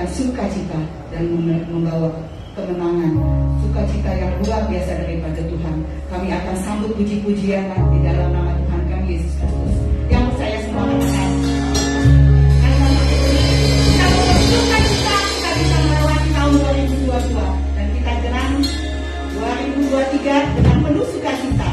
memberikan sukacita dan membawa kemenangan, sukacita yang luar biasa daripada Tuhan. Kami akan sambut puji-pujian di dalam nama Tuhan kami Yesus Kristus. Yang percaya semua katakan. Kita bersukacita kita bisa melewati tahun 2022 dan kita jalan 2023 dengan penuh sukacita.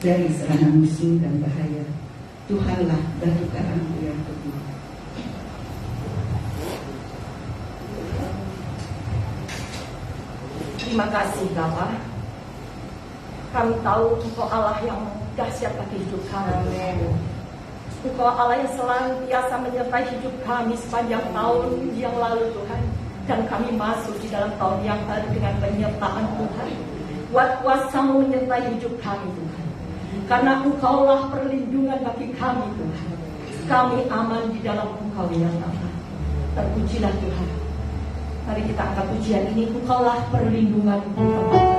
dari serangan musuh dan bahaya. Tuhanlah batu karangku yang teguh. Terima kasih Bapa. Kami tahu Engkau Allah yang dahsyat bagi hidup kami. Engkau Allah yang senantiasa menyertai hidup kami sepanjang tahun yang lalu Tuhan. Dan kami masuk di dalam tahun yang baru dengan penyertaan Tuhan. Buat kuasa-Mu menyertai hidup kami Tuhan. Karena Engkaulah perlindungan bagi kami Tuhan. Kami aman di dalam Engkau ya Bapa. Terpujilah Tuhan. Mari kita angkat pujian ini. Engkaulah perlindungan di tempat kami.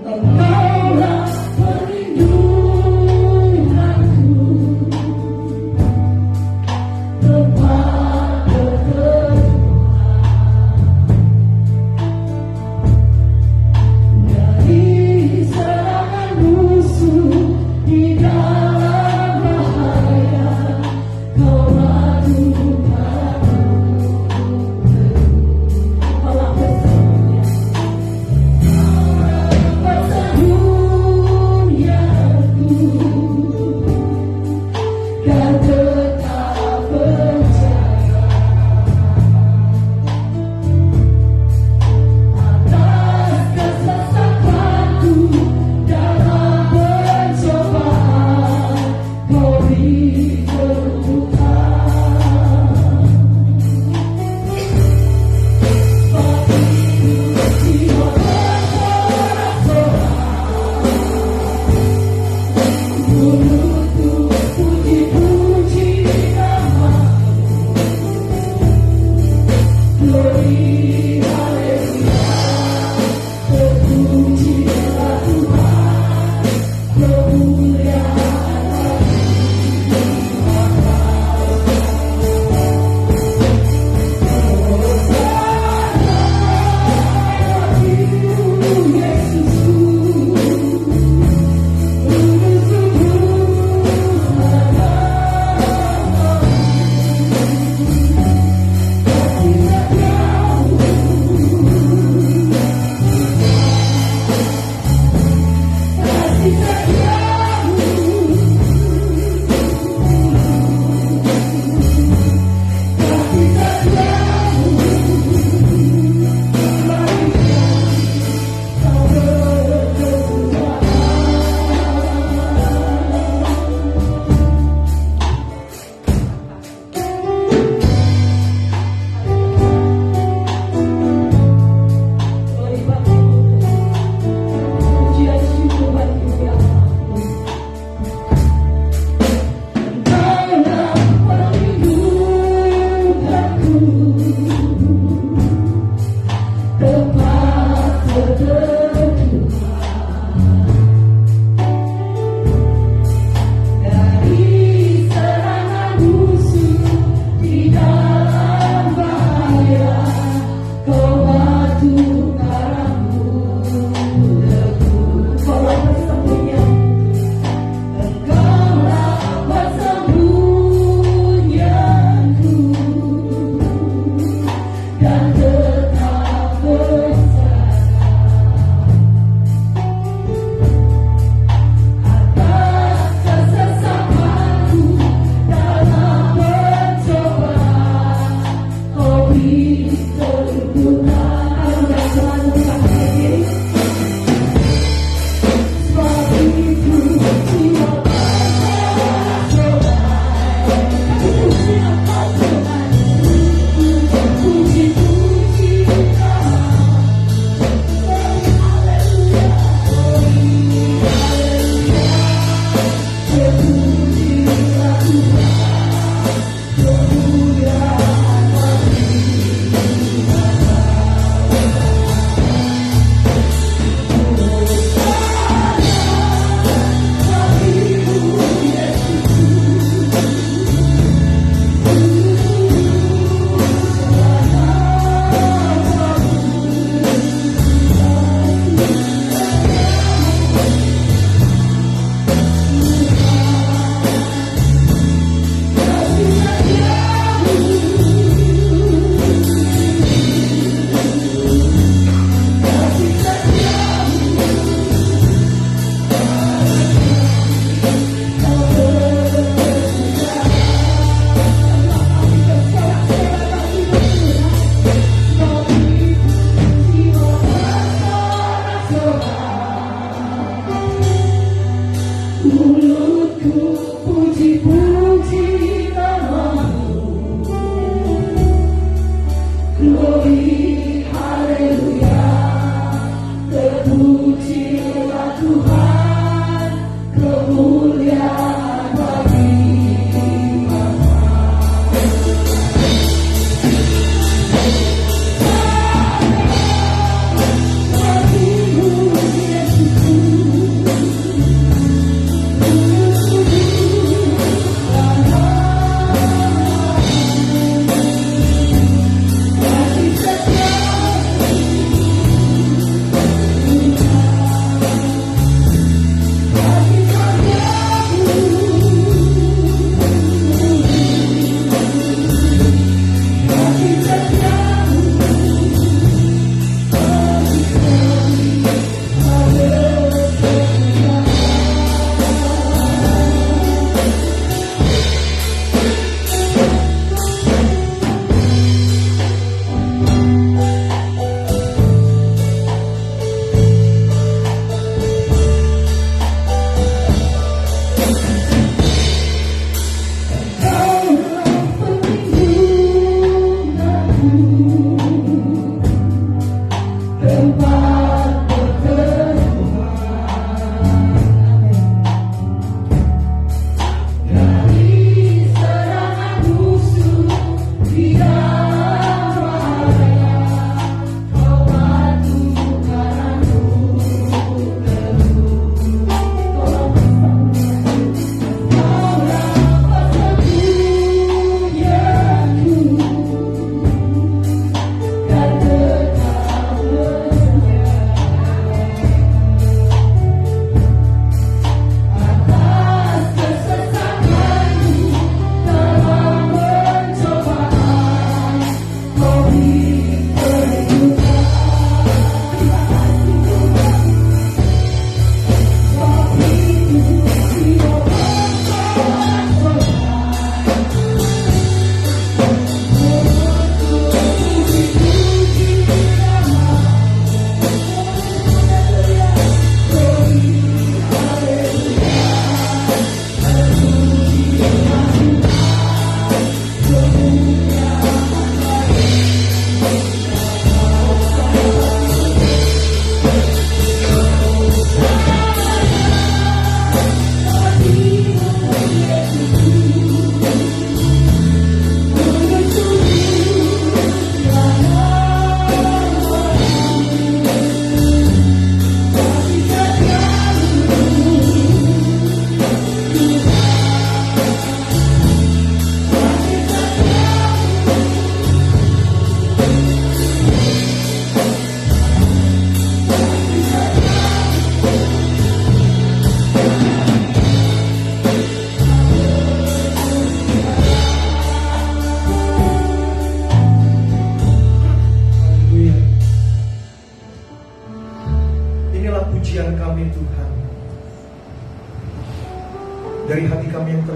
Engkaulah perlindungan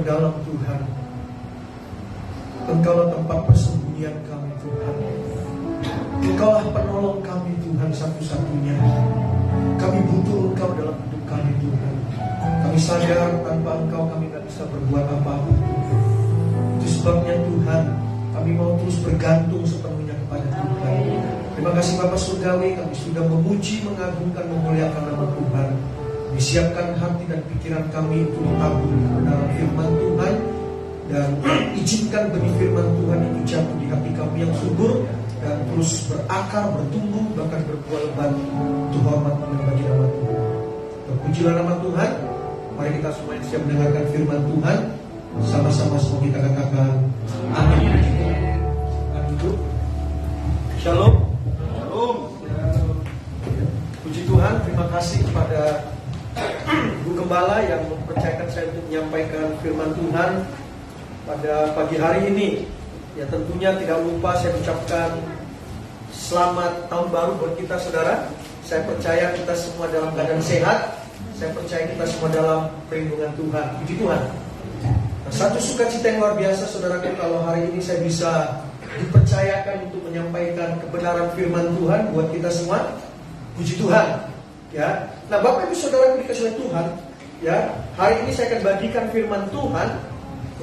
terdalam Tuhan. Engkaulah tempat persembunyian kami Tuhan. Engkaulah penolong kami Tuhan satu-satunya. Kami butuh Engkau dalam hidup kami Tuhan. Kami sadar tanpa Engkau kami tidak bisa berbuat apa-apa. Itu sebabnya Tuhan, kami mau terus bergantung sepenuhnya kepada Tuhan. Terima kasih Bapa Surgawi, kami sudah memuji, mengagungkan, memuliakan nama Tuhan. Disiapkan hati dan pikiran kami untuk tabur kebenaran firman Tuhan. Dan izinkan benih firman Tuhan itu jatuh di hati kami yang subur dan terus berakar, bertumbuh, bahkan berbuah lebat untuk hormat dan bagi nama Tuhan. Terpujilah nama Tuhan. Mari kita semua yang siap mendengarkan firman Tuhan, sama-sama semua kita katakan amin. Amin. Shalom. Shalom. Puji Tuhan, terima kasih kepada Ibu Gembala yang mempercayakan saya untuk menyampaikan firman Tuhan pada pagi hari ini. Ya, tentunya tidak lupa saya ucapkan selamat tahun baru buat kita saudara. Saya percaya kita semua dalam keadaan sehat. Saya percaya kita semua dalam perlindungan Tuhan. Puji Tuhan. Nah, satu sukacita yang luar biasa saudaraku kalau hari ini saya bisa dipercayakan untuk menyampaikan kebenaran firman Tuhan buat kita semua. Puji Tuhan. Ya. Nah, Bapak Ibu Saudara dikasih oleh Tuhan, ya, hari ini saya akan bagikan firman Tuhan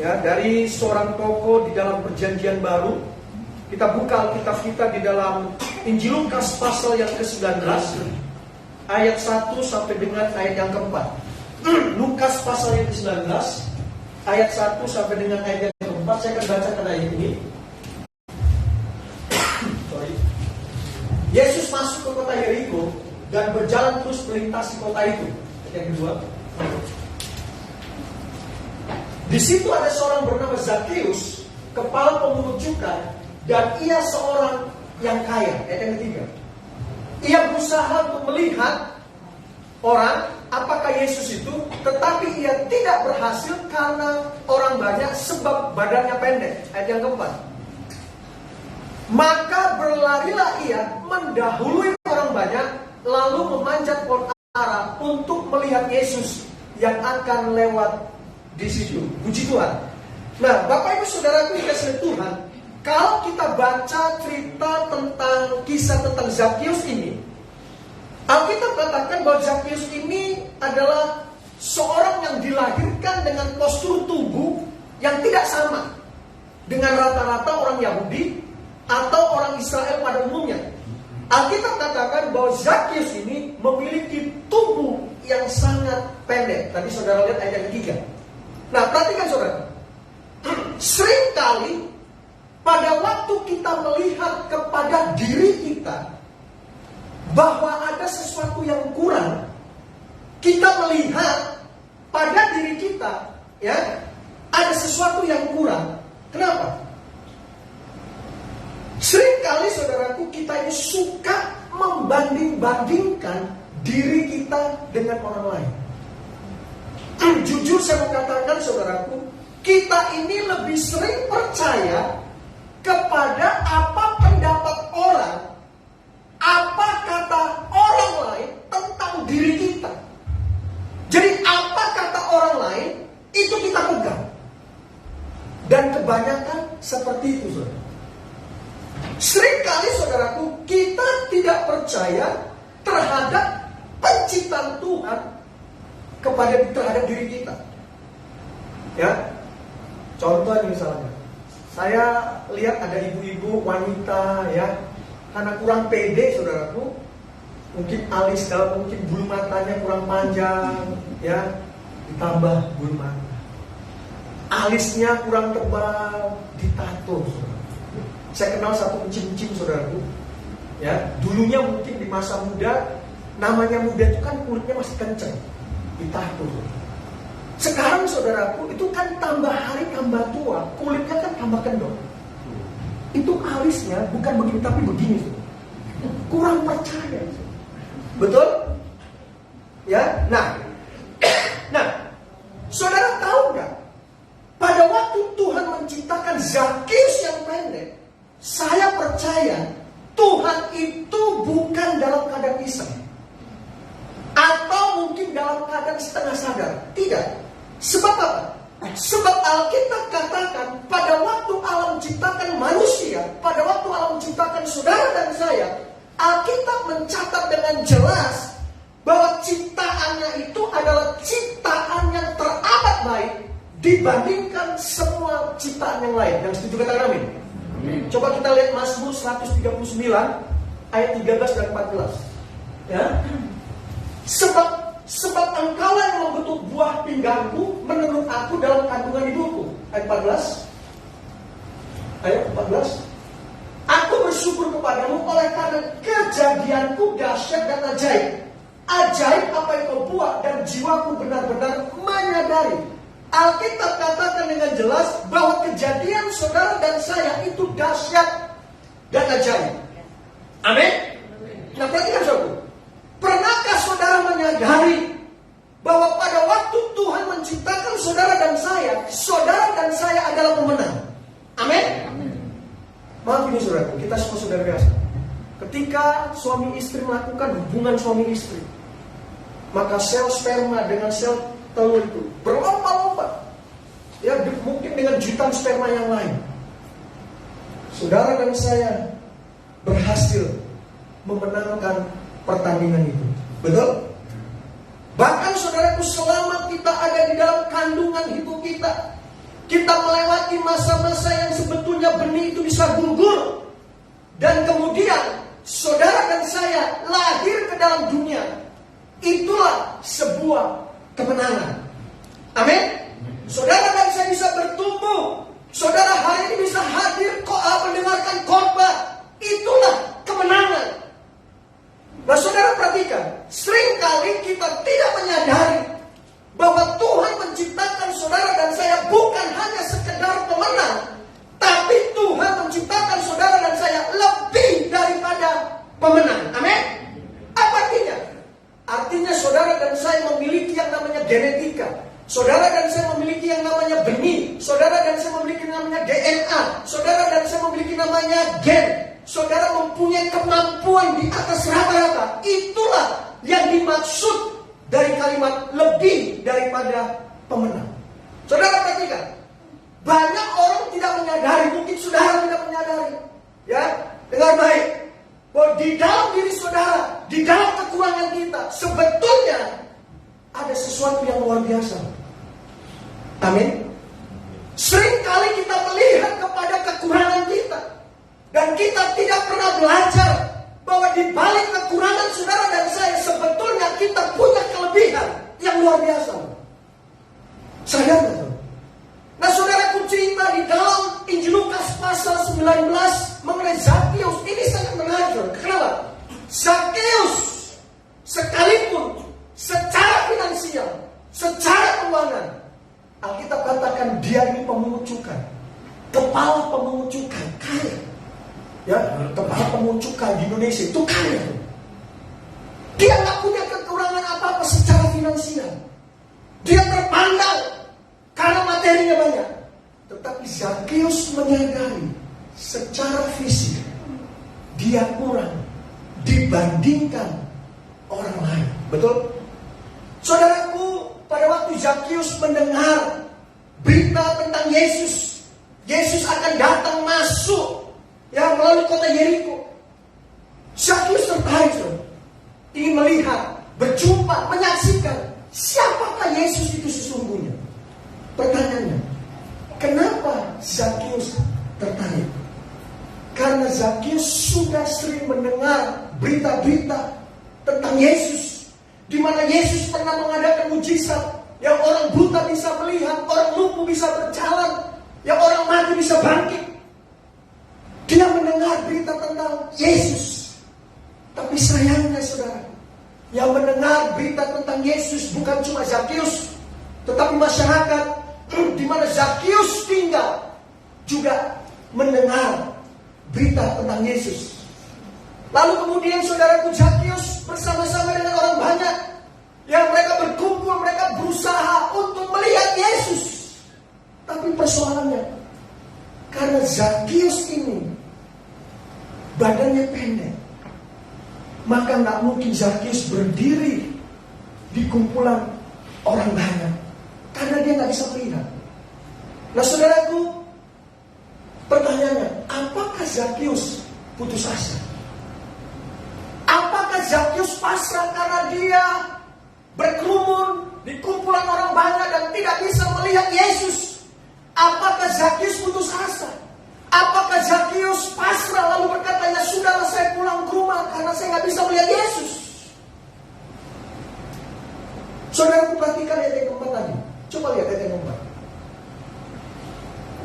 ya dari seorang tokoh di dalam Perjanjian Baru. Kita buka Alkitab kita di dalam Injil Lukas pasal yang ke-19 ayat 1 sampai dengan ayat yang keempat. Lukas pasal yang ke-19 ayat 1 sampai dengan ayat yang keempat. Saya akan bacakan ayat ini. Yesus masuk ke kota Yeriko dan berjalan terus melintasi kota itu. Yang kedua, di situ ada seorang bernama Zakheus, kepala pemungut cukai, dan ia seorang yang kaya. Yang ketiga, ia berusaha untuk melihat orang apakah Yesus itu, tetapi ia tidak berhasil karena orang banyak sebab badannya pendek. Ayat yang keempat, maka berlarilah ia mendahului orang banyak, lalu memanjat pohon ara untuk melihat Yesus yang akan lewat di situ. Puji Tuhan. Nah, Bapak Ibu Saudaraku dikasihi Tuhan, kalau kita baca cerita tentang kisah tentang Zakheus ini, Alkitab katakan bahwa Zakheus ini adalah seorang yang dilahirkan dengan postur tubuh yang tidak sama dengan rata-rata orang Yahudi atau orang Israel pada umumnya. Alkitab katakan bahwa Zakheus ini memiliki tubuh yang sangat pendek. Tadi saudara lihat ayat yang ketiga. Nah, perhatikan saudara. Seringkali pada waktu kita melihat kepada diri kita bahwa ada sesuatu yang kurang, kita melihat pada diri kita, ya, ada sesuatu yang kurang. Kenapa? Seringkali saudaraku kita ini suka membanding-bandingkan diri kita dengan orang lain. Jujur saya mau katakan saudaraku, kita ini lebih sering percaya kepada apa pendapat orang, apa kata orang lain tentang diri kita. Jadi apa kata orang lain itu kita pegang. Dan kebanyakan seperti itu saudara. Seringkali saudaraku kita tidak percaya terhadap penciptaan Tuhan terhadap diri kita. Ya, contoh misalnya, saya lihat ada ibu-ibu wanita ya, karena kurang pede saudaraku, mungkin alis dalam, mungkin bulu matanya kurang panjang, ya, ditambah bulu mata. Alisnya kurang tebal, ditato. Saudara. Saya kenal satu encim-encim saudaraku, ya, dulunya mungkin di masa muda, namanya muda itu kan kulitnya masih kenceng, ditato. Sekarang saudaraku itu kan tambah hari tambah tua, kulitnya kan tambah kendor. Itu alisnya bukan begini tapi begini, kurang percaya. Betul? Ya, nah, saudara tahu nggak? Pada waktu Tuhan menciptakan Zakheus yang pendek, saya percaya Tuhan itu bukan dalam keadaan iseng atau mungkin dalam keadaan setengah sadar. Tidak. Sebab apa? Sebab pada waktu Allah menciptakan saudara dan saya, Alkitab mencatat dengan jelas bahwa ciptaannya itu adalah ciptaan yang teramat baik dibandingkan semua ciptaan yang lain. Yang setuju katakan amin. Coba kita lihat Mazmur 139 ayat 13 dan 14. Ya. Sebab engkau yang membentuk buah pinggangku menurut aku dalam kandungan ibuku. Ayat 14. Ayat 14. Aku bersyukur kepadamu oleh karena kejadianku dahsyat dan ajaib. Ajaib apa yang kau buat dan jiwaku benar-benar menyadari. Alkitab katakan dengan jelas bahwa kejadian saudara dan saya itu dahsyat dan ajaib. Amin. Nah, perhatikan saudara. Pernahkah saudara menyadari bahwa pada waktu Tuhan menciptakan saudara dan saya adalah pemenang? Amin. Maaf ini saudara, kita semua saudara biasa. Ketika suami istri melakukan hubungan suami istri, maka sel sperma dengan sel telur itu berlomba-lomba. Ya, mungkin dengan jutaan sperma yang lain. Saudara dan saya berhasil memenangkan pertandingan itu. Betul? Bahkan saudaraku, selama kita ada di dalam kandungan ibu kita melewati masa-masa yang sebetulnya benih itu bisa gugur. Dan kemudian saudara dan saya lahir ke dalam dunia. Itulah sebuah kemenangan. Amin. Saudara dan saya bisa bertumbuh. Saudara hari ini bisa hadir mendengarkan khotbah. Itulah kemenangan. Nah, saudara perhatikan, seringkali kita tidak menyadari bahwa Tuhan menciptakan saudara dan saya bukan hanya sekedar pemenang, tapi Tuhan menciptakan saudara dan saya lebih daripada pemenang. Amin. Apa artinya? Artinya saudara dan saya memiliki yang namanya genetika. Saudara dan saya memiliki yang namanya benih. Saudara dan saya memiliki yang namanya DNA. Saudara dan saya memiliki namanya gen. Saudara mempunyai kemampuan di atas rata-rata. Itulah yang dimaksud dari kalimat lebih daripada pemenang. Saudara perhatikan, banyak orang tidak menyadari, mungkin saudara tidak menyadari, ya, dengar baik, bahwa di dalam diri saudara, di dalam kekurangan kita, sebetulnya ada sesuatu yang luar biasa. Amin. Seringkali kita melihat kepada kekurangan kita, dan kita tidak pernah belajar bahwa di balik kekurangan saudara dan saya, sebetulnya kita punya kelebihan yang luar biasa. Sadar betul. Nah, saudaraku, cerita di dalam Injil Lukas pasal 19 mengenai Zakius ini sangat menarik. Kenapa? Zakius sekalipun secara finansial, secara keuangan, Alkitab katakan dia ini pemungut cukai, kepala pemungut cukai, kaya. Ya, kepala pemungut cukai di Indonesia itu kaya. Dia nggak punya kekurangan apa-apa secara finansial. Dia terpandang karena materinya banyak. Tetapi Zakius menyadari secara fisik dia kurang dibandingkan orang lain. Betul? Saudaraku, pada waktu Zakius mendengar berita tentang Yesus, Yesus akan datang masuk, ya, melalui kota Yeriko. Zakius tertarik, ingin melihat, berjumpa, menyaksikan siapakah Yesus itu sesungguhnya. Pertanyaannya, kenapa Zakius tertarik? Karena Zakius sudah sering mendengar berita-berita tentang Yesus, di mana Yesus pernah mengadakan mujizat, yang orang buta bisa melihat, orang lumpuh bisa berjalan, yang orang mati bisa bangkit. Dia mendengar berita tentang Yesus. Tapi sayangnya saudara, yang mendengar berita tentang Yesus bukan cuma Zakius, tetapi masyarakat di mana Zakius tinggal juga mendengar berita tentang Yesus. Lalu kemudian saudaraku, Zakius bersama-sama dengan orang banyak, yang mereka berkumpul, mereka berusaha untuk melihat Yesus. Tapi persoalannya, karena Zakius ini badannya pendek, maka nggak mungkin Zakius berdiri di kumpulan orang banyak, karena dia nggak bisa melihat. Nah saudaraku, pertanyaannya, apakah Zakheus putus asa? Apakah Zakheus pasrah karena dia berkerumun di kumpulan orang banyak dan tidak bisa melihat Yesus? Apakah Zakheus putus asa? Apakah Zakheus pasrah lalu berkata, ya sudahlah saya pulang ke rumah karena saya nggak bisa melihat Yesus? Saudara, perhatikan ayat yang keempat tadi. Coba lihat ayat yang keempat.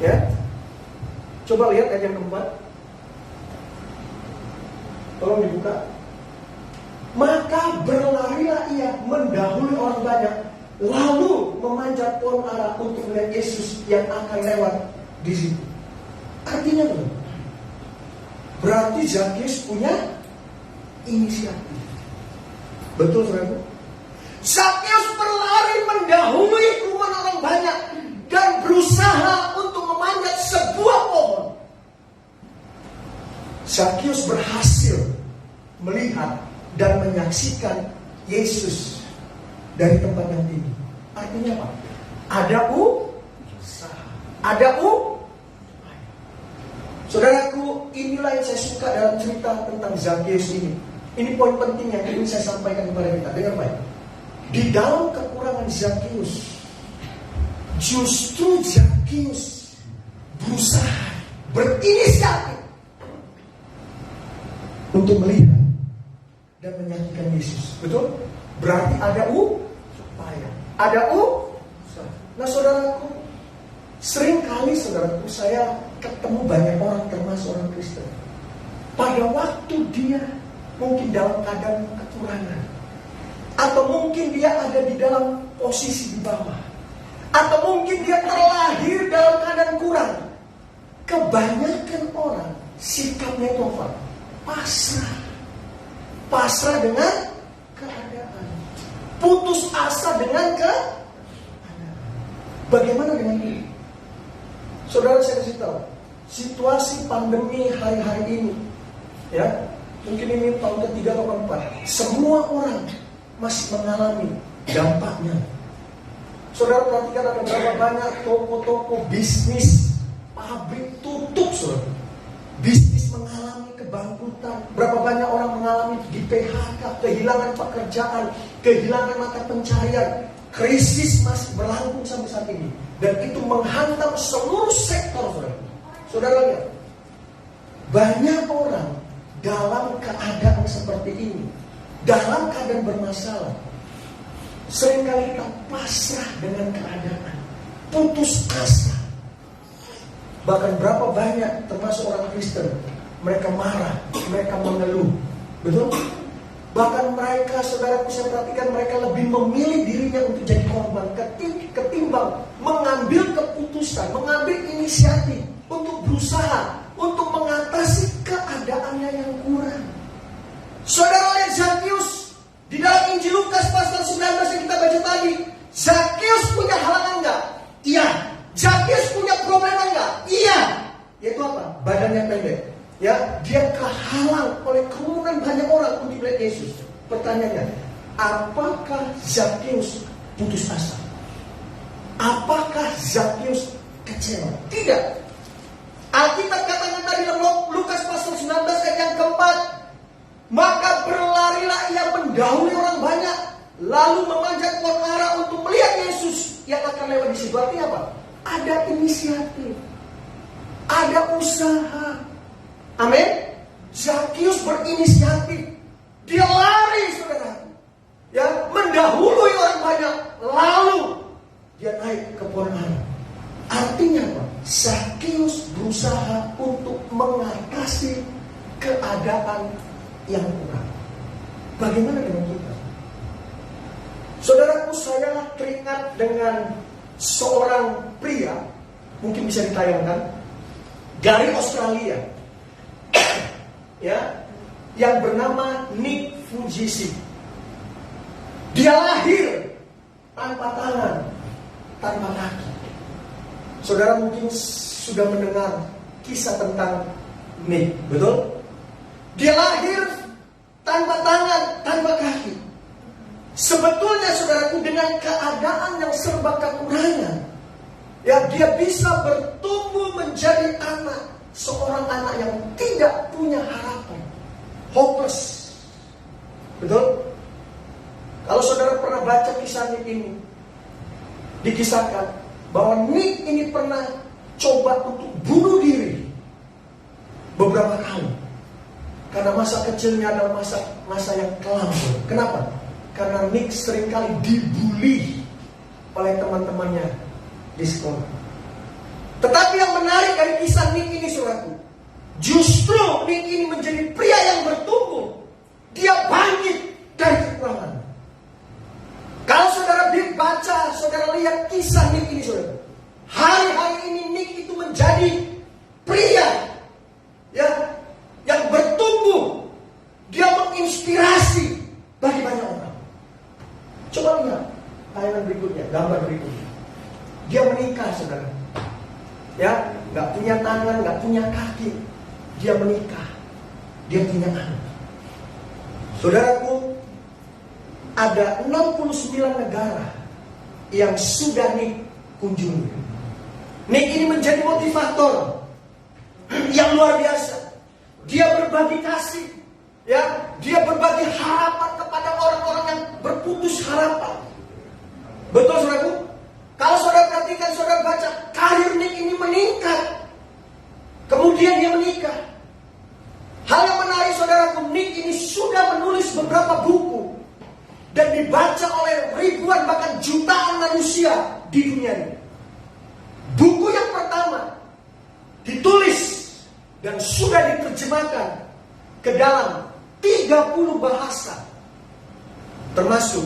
Ya, coba lihat ayat yang keempat. Tolong dibuka. Maka berlarilah ia mendahului orang banyak, lalu memanjat pohon ara untuk melihat Yesus yang akan lewat di situ. Artinya apa? Berarti Zakheus punya inisiatif. Betul, saudara? Zakheus berlari mendahului kerumunan orang banyak dan berusaha untuk memanjat sebuah pohon. Zakheus berhasil melihat dan menyaksikan Yesus dari tempat yang tinggi. Artinya apa? Ada usaha. Ada Saudaraku, inilah yang saya suka dalam cerita tentang Zakheus ini. Ini poin penting yang ingin saya sampaikan kepada kita. Dengar baik. Di dalam kekurangan Zakheus, justru Zakheus berusaha, berinisiatif untuk melihat dan menyaksikan Yesus. Betul? Berarti ada upaya. Ada usaha. Nah, saudaraku, seringkali saudaraku saya ketemu banyak orang, termasuk orang Kristen. Pada waktu dia mungkin dalam keadaan kekurangan, atau mungkin dia ada di dalam posisi di bawah, atau mungkin dia terlahir dalam keadaan kurang. Kebanyakan orang sikapnya itu apa? Pasrah dengan keadaan, putus asa dengan keadaan. Bagaimana dengan ini? Saudara, saya kasih tahu, situasi pandemi hari-hari ini, ya, mungkin ini tahun ketiga atau keempat, semua orang masih mengalami dampaknya. Saudara, perhatikan ada berapa banyak toko-toko bisnis, pabrik tutup, saudara. Bisnis mengalami kebangkrutan. Berapa banyak orang mengalami di PHK, kehilangan pekerjaan, kehilangan mata pencaharian. Krisis masih berlangsung sampai saat ini. Dan itu menghantam seluruh sektor, saudara. Saudara lihat, banyak orang dalam keadaan seperti ini, dalam keadaan bermasalah. Seringkali kita pasrah dengan keadaan, putus asa. Bahkan berapa banyak termasuk orang Kristen, mereka marah, mereka mengeluh. Betul? Bahkan mereka, saudara, bisa perhatikan, mereka lebih memilih dirinya untuk jadi korban ketimbang mengambil keputusan, mengambil inisiatif untuk berusaha untuk mengatasi keadaannya yang kurang. Saudara, lihat Zakheus di dalam Injil Lukas pasal 19 yang kita baca tadi. Zakheus punya halangan enggak? Iya. Zakheus punya problem enggak? Iya. Yaitu apa? Badannya pendek. Ya, dia kehalang oleh kerumunan banyak orang untuk melihat Yesus. Pertanyaannya, apakah Zakheus putus asa? Apakah Zakheus kecewa? Tidak. Alkitab katakan tadi dalam Lukas pasal 19 ayat yang keempat, maka berlarilah ia mendahului orang banyak, lalu memanjat pohon ara untuk melihat Yesus yang akan lewat di situ. Artinya apa? Ada inisiatif, ada usaha. Amin. Zakheus berinisiatif. Dia lari, saudara, ya, mendahului orang banyak, lalu dia naik ke pohon ara. Artinya apa? Zakheus berusaha untuk mengatasi keadaan yang kurang. Bagaimana dengan kita? Saudaraku, saya teringat dengan seorang pria, mungkin bisa ditayangkan, dari Australia, ya, yang bernama Nick Fujisi. Dia lahir tanpa tangan, tanpa kaki. Saudara mungkin sudah mendengar kisah tentang Nick, betul? Dia lahir tanpa tangan, tanpa kaki. Sebetulnya, saudaraku, dengan keadaan yang serba kekurangan, ya, dia bisa bertumbuh menjadi anak seorang anak yang tidak punya harapan, hopeless. Betul? Kalau saudara pernah baca kisah Nick ini, dikisahkan bahwa Nick ini pernah coba untuk bunuh diri beberapa kali. Karena masa kecilnya adalah masa yang kelam. Kenapa? Karena Nick seringkali dibully oleh teman-temannya di sekolah. Tetapi yang menarik dari kisah Nick ini, saudaraku, justru Nick ini menjadi pria yang bertumbuh. Dia bangkit dari kekurangan. Kalau saudara baca, saudara lihat kisah Nick ini, saudara, hari-hari ini Nick itu menjadi pria yang bertumbuh. Dia menginspirasi bagi banyak orang. Coba lihat tayangan berikutnya, gambar berikutnya. Dia menikah, saudara. Ya, nggak punya tangan, nggak punya kaki. Dia menikah. Dia punya anak. Saudaraku, ada 69 negara yang sudah Nick kunjungi. Nick ini menjadi motivator yang luar biasa. Dia berbagi kasih, ya, dia berbagi harapan kepada orang-orang yang berputus harapan. Betul, saudaraku? Kalau saudara perhatikan, saudara baca, karir Nick ini meningkat. Kemudian dia menikah. Hal yang menarik, saudaraku, Nick ini sudah menulis beberapa buku dan dibaca oleh ribuan bahkan jutaan manusia di dunia ini. Buku yang pertama ditulis dan sudah diterjemahkan ke dalam 30 bahasa, termasuk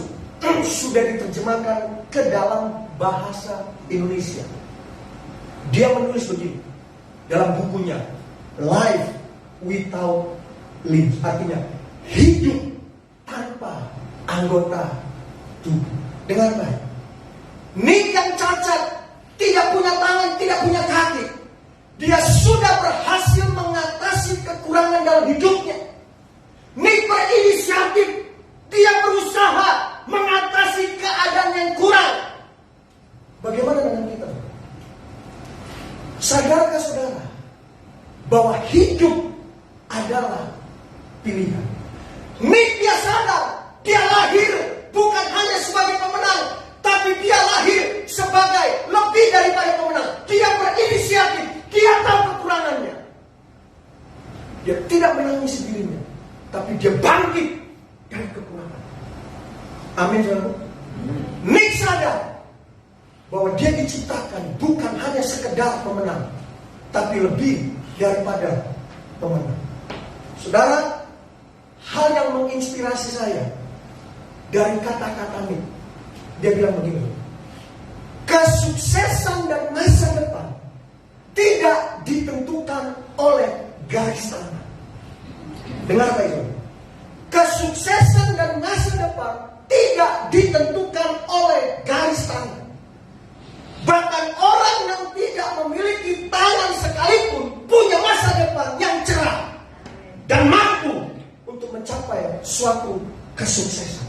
sudah diterjemahkan ke dalam bahasa Indonesia. Dia menulis begini dalam bukunya, Life Without Limbs, artinya hidup tanpa anggota tubuh. Dengar baik, Nick yang cacat, tidak punya tangan, tidak punya kaki, dia sudah berhasil mengatasi kekurangan dalam hidupnya. Nick berinisiatif, dia berusaha mengatasi keadaan yang kurang. Bagaimana dengan kita? Sadarkah saudara bahwa hidup adalah pilihan? Nick dia sadar, dia lahir bukan hanya sebagai pemenang, tapi dia lahir sebagai lebih daripada pemenang. Dia berinisiatif, dia tahu kekurangannya. Dia tidak menangis dirinya, tapi dia bangkit dari kekurangan. Amin, saudara. Nick sadar bahwa dia diciptakan bukan hanya sekedar pemenang, tapi lebih daripada pemenang. Saudara, hal yang menginspirasi saya dari kata-kata Nick, dia bilang begini: kesuksesan dan masa depan tidak ditentukan oleh garis tangan. Dengar baik-baik. Kesuksesan dan masa depan tidak ditentukan oleh garis tangan. Bahkan orang yang tidak memiliki tangan sekalipun punya masa depan yang cerah dan mampu untuk mencapai suatu kesuksesan.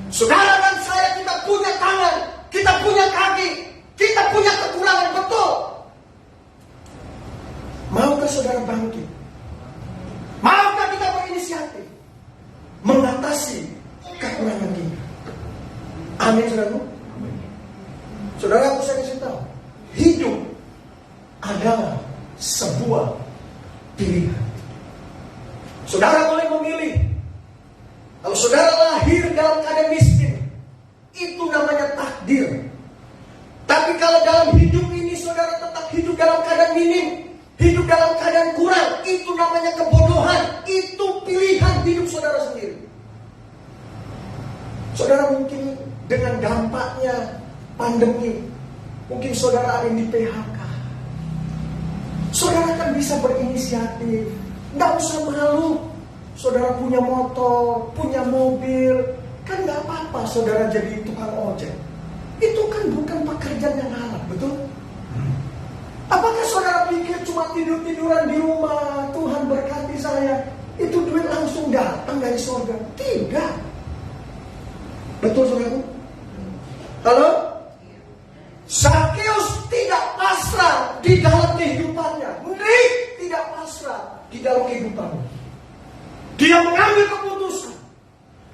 Saudara dan saya, kita punya tangan, kita punya kaki, kita punya kekurangan, betul. Maukah saudara bangkit? Maukah kita berinisiatif mengatasi kekurangan kita? Amin, saudara. Saudara, aku saya kasih tahu, hidup adalah sebuah pilihan. Saudara boleh memilih. Kalau saudara lahir dalam keadaan miskin, itu namanya takdir. Tapi kalau dalam hidup ini saudara tetap hidup dalam keadaan minim, hidup dalam keadaan kurang, itu namanya kebodohan. Itu pilihan hidup saudara sendiri. Saudara mungkin dengan dampaknya pandemi, mungkin saudara ada yang di PHK. Saudara kan bisa berinisiatif, nggak usah malu. Saudara punya motor, punya mobil, kan nggak apa-apa saudara jadi tukang ojek. Itu kan bukan pekerjaan yang halal, betul? Apakah saudara pikir cuma tidur-tiduran di rumah, Tuhan berkati saya, itu duit langsung datang dari surga? Tidak. Betul, saudara? Halo? Zakheus tidak pasrah di dalam kehidupannya. Nick tidak pasrah di dalam kehidupanmu. Dia mengambil keputusan.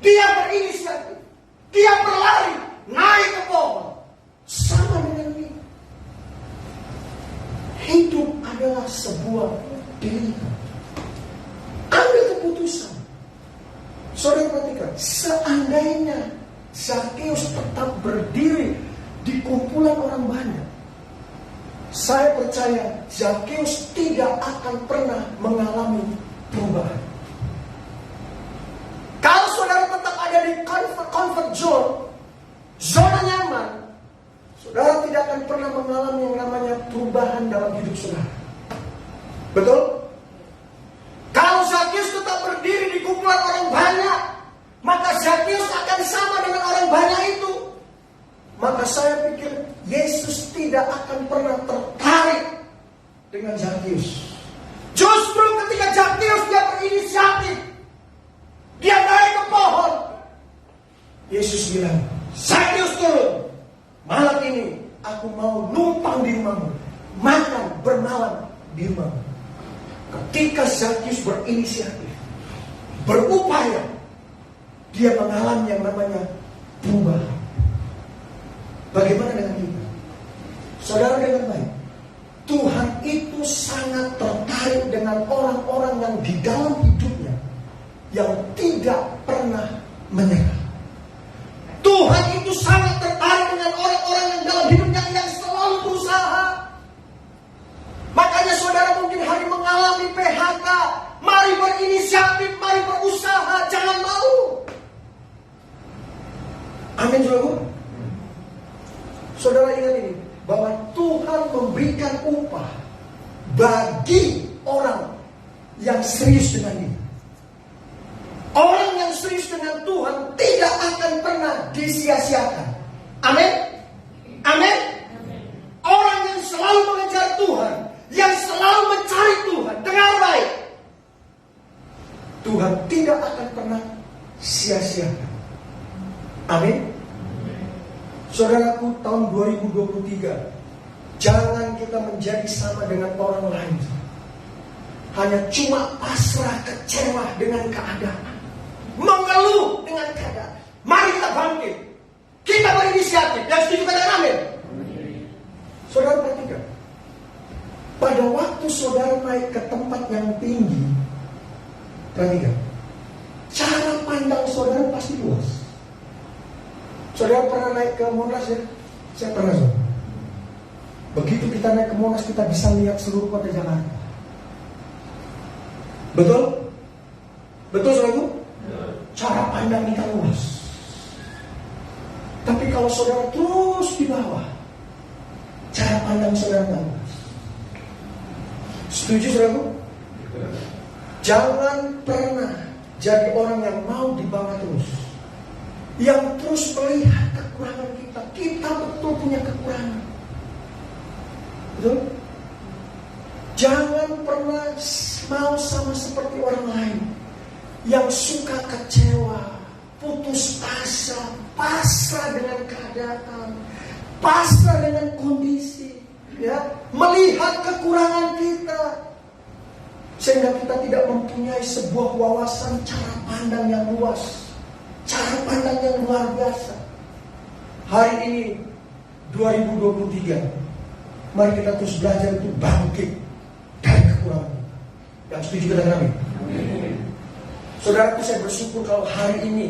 Dia berinisiatif. Dia berlari naik ke pohon. Sama dengan ini. Hidup adalah sebuah pilihan. Ambil keputusan. Saudara perhatikan, seandainya Zakheus tetap berdiri di kumpulan orang banyak, saya percaya Zakheus tidak akan pernah mengalami perubahan. Kalau saudara tetap ada di comfort zone, zona nyaman, saudara tidak akan pernah mengalami yang namanya perubahan dalam hidup saudara. Betul? Kalau Zakheus tetap berdiri di kumpulan orang banyak, maka Zakheus akan sama dengan orang banyak itu. Maka saya pikir Yesus tidak akan pernah tertarik dengan Zakheus. Justru ketika Zakheus dia berinisiatif, dia naik ke pohon, Yesus bilang, Zakheus turun. Malam ini aku mau numpang di rumahmu, makan bermalam di rumahmu. Ketika Zakheus berinisiatif, berupaya, dia mengalami yang namanya perubahan. Bagaimana dengan kita? Saudara dengar baik, Tuhan itu sangat tertarik dengan orang-orang yang di dalam hidupnya yang tidak pernah menyerah. Tuhan itu sangat tertarik dengan orang-orang yang dalam hidupnya yang selalu berusaha. Makanya saudara mungkin hari mengalami PHK, mari berinisiatif, mari berusaha, jangan malu. Amin saudara. Saudara ingat ini, bahwa Tuhan memberikan upah bagi orang yang serius dengan dia. Orang yang serius dengan Tuhan tidak akan pernah disia-siakan. Amin. Amin. Orang yang selalu mengejar Tuhan, yang selalu mencari Tuhan dengan baik, Tuhan tidak akan pernah sia-siakan. Amin. Saudaraku, tahun 2023, jangan kita menjadi sama dengan orang lain. Hanya cuma pasrah, kecewa dengan keadaan, mengeluh dengan keadaan. Mari kita bangkit, kita berinisiatif. Yang setuju katakan amin. Saudara perhatikan, pada waktu saudara naik ke tempat yang tinggi, perhatikan, cara pandang saudara pasti luas. Saudara pernah naik ke Monas ya? Saya pernah. Begitu kita naik ke Monas, kita bisa lihat seluruh kota Jakarta. Betul? Betul saudara? Cara pandang kita luas. Tapi kalau saudara terus di bawah, cara pandang saudara tidak luas. Setuju saudara? Jangan pernah jadi orang yang mau di bawah terus, yang terus melihat kekurangan kita. Kita betul punya kekurangan. Betul? Jangan pernah mau sama seperti orang lain yang suka kecewa, putus asa, pasrah dengan keadaan, pasrah dengan kondisi, ya, melihat kekurangan kita, sehingga kita tidak mempunyai sebuah wawasan cara pandang yang luas, cara pandang yang luar biasa. Hari ini 2023, mari kita terus belajar itu bangkit dari kekurangan. Yang setuju katakan amin. Saudaraku, saya bersyukur kalau hari ini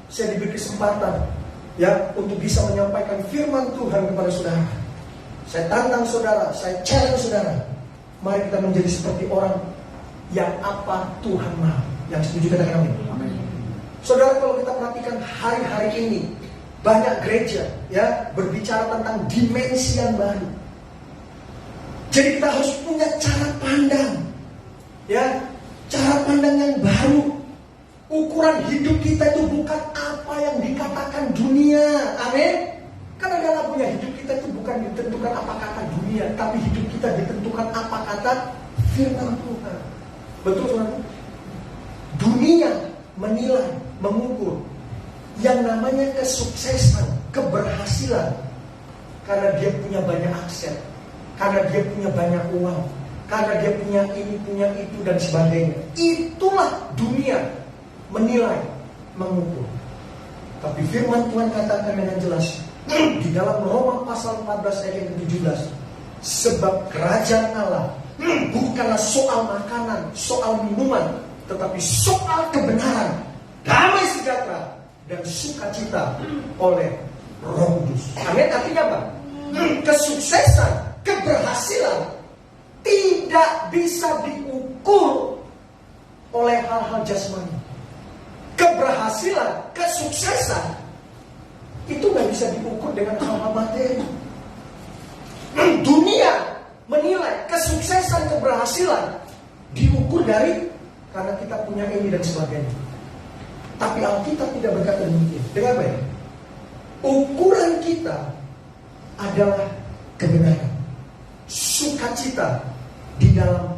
saya diberi kesempatan ya untuk bisa menyampaikan firman Tuhan kepada saudara. Saya tantang saudara, saya challenge saudara. Mari kita menjadi seperti orang yang apa Tuhan mau. Yang setuju katakan amin. Saudara, kalau kita perhatikan hari-hari ini, banyak gereja ya berbicara tentang dimensi yang baru. Jadi kita harus punya cara pandang, ya, cara pandang yang baru. Ukuran hidup kita itu bukan apa yang dikatakan dunia, amin. Karena dalam punya hidup kita itu bukan ditentukan apa kata dunia, tapi hidup kita ditentukan apa kata firman Tuhan. Betul saudara? Dunia menilai, mengukur yang namanya kesuksesan, keberhasilan karena dia punya banyak aset, karena dia punya banyak uang, karena dia punya ini, punya itu, dan sebagainya. Itulah dunia menilai, mengukur. Tapi firman Tuhan katakan dengan jelas di dalam Roma pasal 14 ayat yang ke-17, sebab kerajaan Allah bukanlah soal makanan, soal minuman, tetapi soal kebenaran, damai sejahtera, dan sukacita oleh Roh Kudus. Amin. Artinya apa? Kesuksesan, keberhasilan tidak bisa diukur oleh hal-hal jasmani. Keberhasilan, kesuksesan itu nggak bisa diukur dengan hal-hal materi. Dunia menilai kesuksesan, keberhasilan diukur dari karena kita punya ini dan sebagainya. Tapi Alkitab tidak berkata demikian. Dengar baik. Ukuran kita adalah kebenaran, sukacita di dalam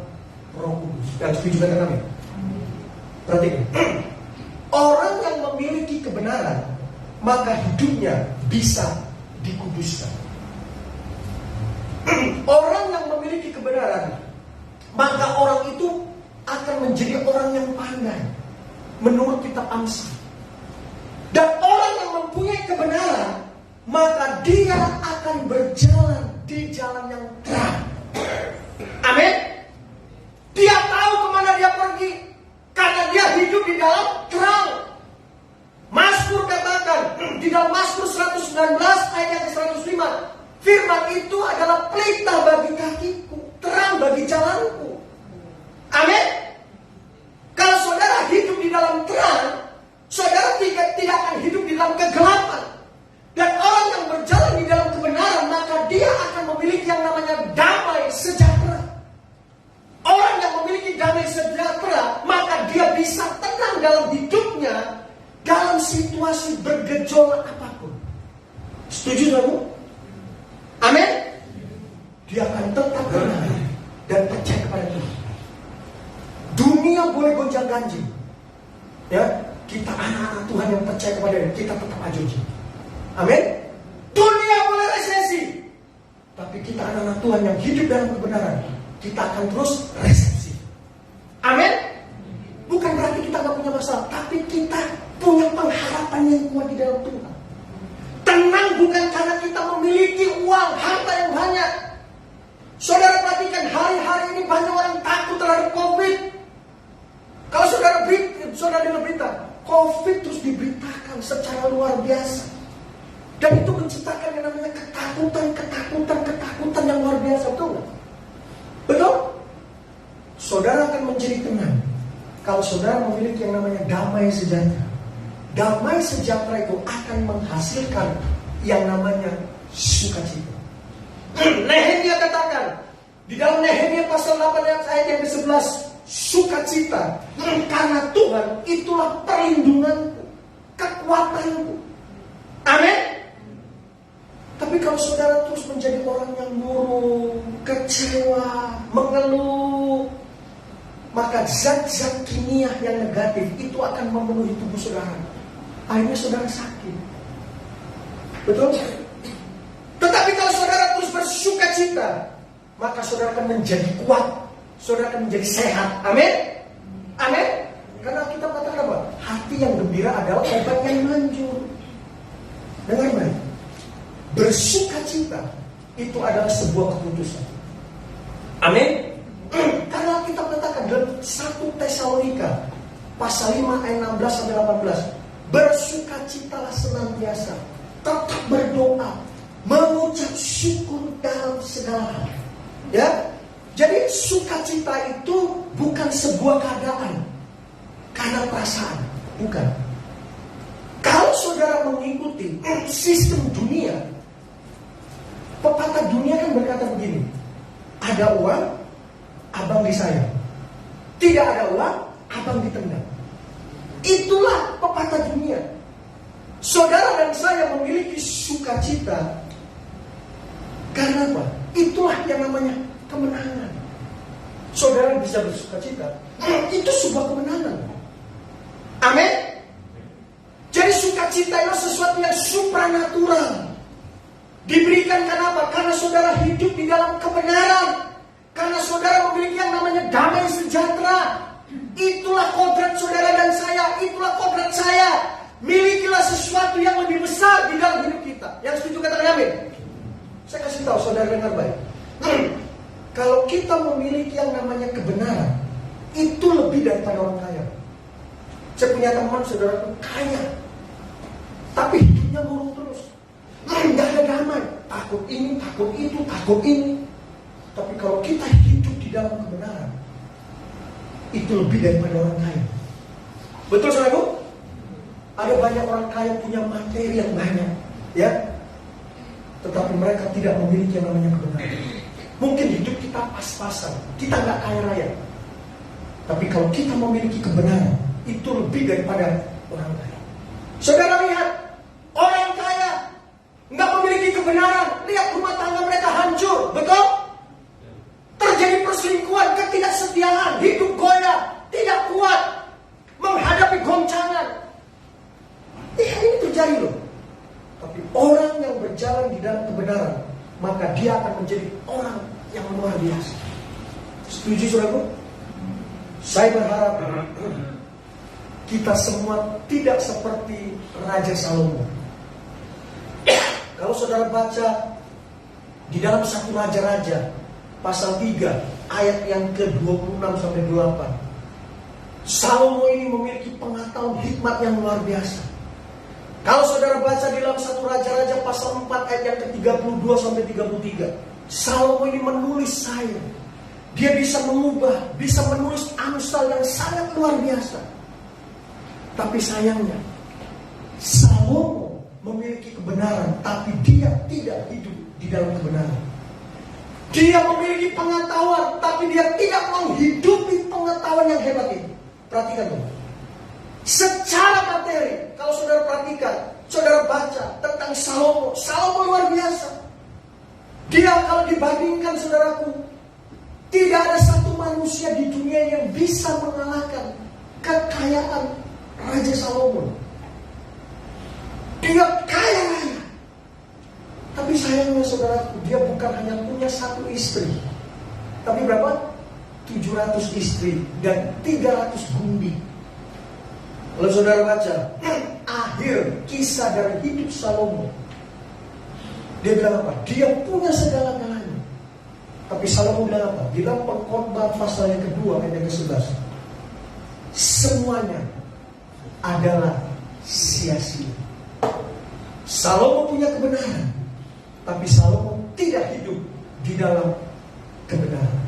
Roh Kudus. Dan setuju dengan kami? Perhatikan. Orang yang memiliki kebenaran, maka hidupnya bisa dikuduskan. Orang yang memiliki kebenaran, maka orang itu akan menjadi orang yang pandai menurut kitab Amsal. Dan orang yang mempunyai kebenaran, maka dia akan berjalan di jalan yang terang. Amin. Dia tahu kemana dia pergi karena dia hidup di dalam terang. Mazmur katakan di dalam Mazmur 119 ayat yang ke-105, firman itu adalah pelita bagi kakiku, terang bagi jalanku. Amin. Kalau saudara hidup di dalam terang, saudara tidak akan hidup di dalam kegelapan. Dan orang yang berjalan di dalam kebenaran, maka dia akan memiliki yang namanya damai sejahtera. Orang yang memiliki damai sejahtera, maka dia bisa tenang dalam hidupnya, dalam situasi bergejolak apapun. Setuju kamu? Amin. Dia akan tetap tenang dan percaya kepada Tuhan. Dunia boleh gonjang-ganjing, ya, kita anak-anak Tuhan yang percaya kepada Dia, kita tetap ajoji. Amin. Dunia boleh resesi, tapi kita anak-anak Tuhan yang hidup dalam kebenaran, kita akan terus resepsi. Amin. Bukan berarti kita gak punya masalah, tapi kita punya pengharapan yang kuat di dalam Tuhan. Tenang bukan karena kita memiliki uang, harta yang banyak. Saudara perhatikan, hari-hari ini banyak orang takut terhadap COVID. Kalau saudara dengar berita, COVID terus diberitakan secara luar biasa. Dan itu menciptakan yang namanya ketakutan yang luar biasa, betul nggak? Betul? Saudara akan menjadi tenang kalau saudara memiliki yang namanya damai sejahtera. Damai sejahtera itu akan menghasilkan yang namanya sukacita. Nehemia katakan di dalam Nehemia pasal 8 ayat yang ke-11, sukacita karena Tuhan itulah perlindunganku, kekuatanku. Amin. Tapi kalau saudara terus menjadi orang yang murung, kecewa, mengeluh, maka zat-zat kimia yang negatif itu akan memenuhi tubuh saudara. Akhirnya saudara sakit. Betul? Tetapi kalau saudara terus bersukacita, maka saudara akan menjadi kuat, saudara akan menjadi sehat. Amin. Amin. Karena kita katakan apa? Hati yang gembira adalah obat yang manjur. Dengar baik. Bersukacita itu adalah sebuah keputusan. Amin. Karena kita katakan dalam 1 Tesalonika pasal 5 ayat 16 sampai 18, bersukacitalah senantiasa, tetap berdoa, mengucap syukur dalam segala hal. Ya. Jadi sukacita itu bukan sebuah keadaan karena perasaan, bukan. Kalau saudara mengikuti sistem dunia, pepatah dunia kan berkata begini, ada uang, abang disayang. Tidak ada uang, abang ditendang. Itulah pepatah dunia. Saudara dan saya memiliki sukacita karena apa? Itulah yang namanya kemenangan. Saudara bisa bersukacita, itu sebuah kemenangan. Amin. Jadi sukacita itu sesuatu yang supranatural. Diberikan kenapa? Karena saudara hidup di dalam kebenaran. Karena saudara memiliki damai sejahtera. Itulah kodrat saudara dan saya. Itulah kodrat saya. Milikilah sesuatu yang lebih besar di dalam hidup kita. Yang setuju katakan amin. Saya kasih tahu saudara dengar baik. Kalau kita memiliki yang namanya kebenaran, itu lebih daripada orang kaya. Saya punya teman saudara kaya, tapi hidupnya murung terus. Nggak ada damai. Takut ini, takut itu, takut ini. Tapi kalau kita hidup di dalam kebenaran, itu lebih daripada orang kaya. Betul saudaraku? Ada banyak orang kaya punya materi yang banyak, ya. Tetapi mereka tidak memiliki yang namanya kebenaran. Mungkin hidup kita pas-pasan, kita nggak kaya raya. Tapi kalau kita memiliki kebenaran, itu lebih daripada orang kaya. Saudara lihat, orang kaya nggak memiliki kebenaran, lihat rumah tangga mereka hancur, betul? Terjadi perselingkuhan, ketidaksetiaan, hidup goyah, tidak kuat menghadapi goncangan. Ini terjadi loh. Tapi orang yang berjalan di dalam kebenaran, maka dia akan menjadi orang yang luar biasa. Setuju saudaraku? Saya berharap kita semua tidak seperti Raja Salomo. Kalau saudara baca di dalam 1 Raja-Raja pasal 3 ayat yang ke-26 sampai 28, Salomo ini memiliki pengetahuan hikmat yang luar biasa. Kalau saudara baca di dalam 1 Raja-Raja pasal 4 ayat yang ke-32 sampai 33, Salomo ini menulis syair. Dia bisa mengubah, bisa menulis Amsal yang sangat luar biasa. Tapi sayangnya, Salomo memiliki kebenaran, tapi dia tidak hidup di dalam kebenaran. Dia memiliki pengetahuan, tapi dia tidak menghidupi pengetahuan yang hebat itu. Perhatikan dong. Secara materi, kalau saudara perhatikan, saudara baca tentang Salomo, Salomo luar biasa. Dia kalau dibandingkan saudaraku, tidak ada satu manusia di dunia yang bisa mengalahkan kekayaan Raja Salomo. Dia kaya raya. Tapi sayangnya saudaraku, dia bukan hanya punya 1 istri. Tapi berapa? 700 istri dan 300 gundi. Kalau saudara baca akhir kisah dari hidup Salomo, dia bilang apa? Dia punya segala-galanya. Tapi Salomo bilang apa? Di dalam Pengkhotbah pasal yang kedua ayat yang ke-11, semuanya adalah sia-sia. Salomo punya kebenaran, tapi Salomo tidak hidup di dalam kebenaran.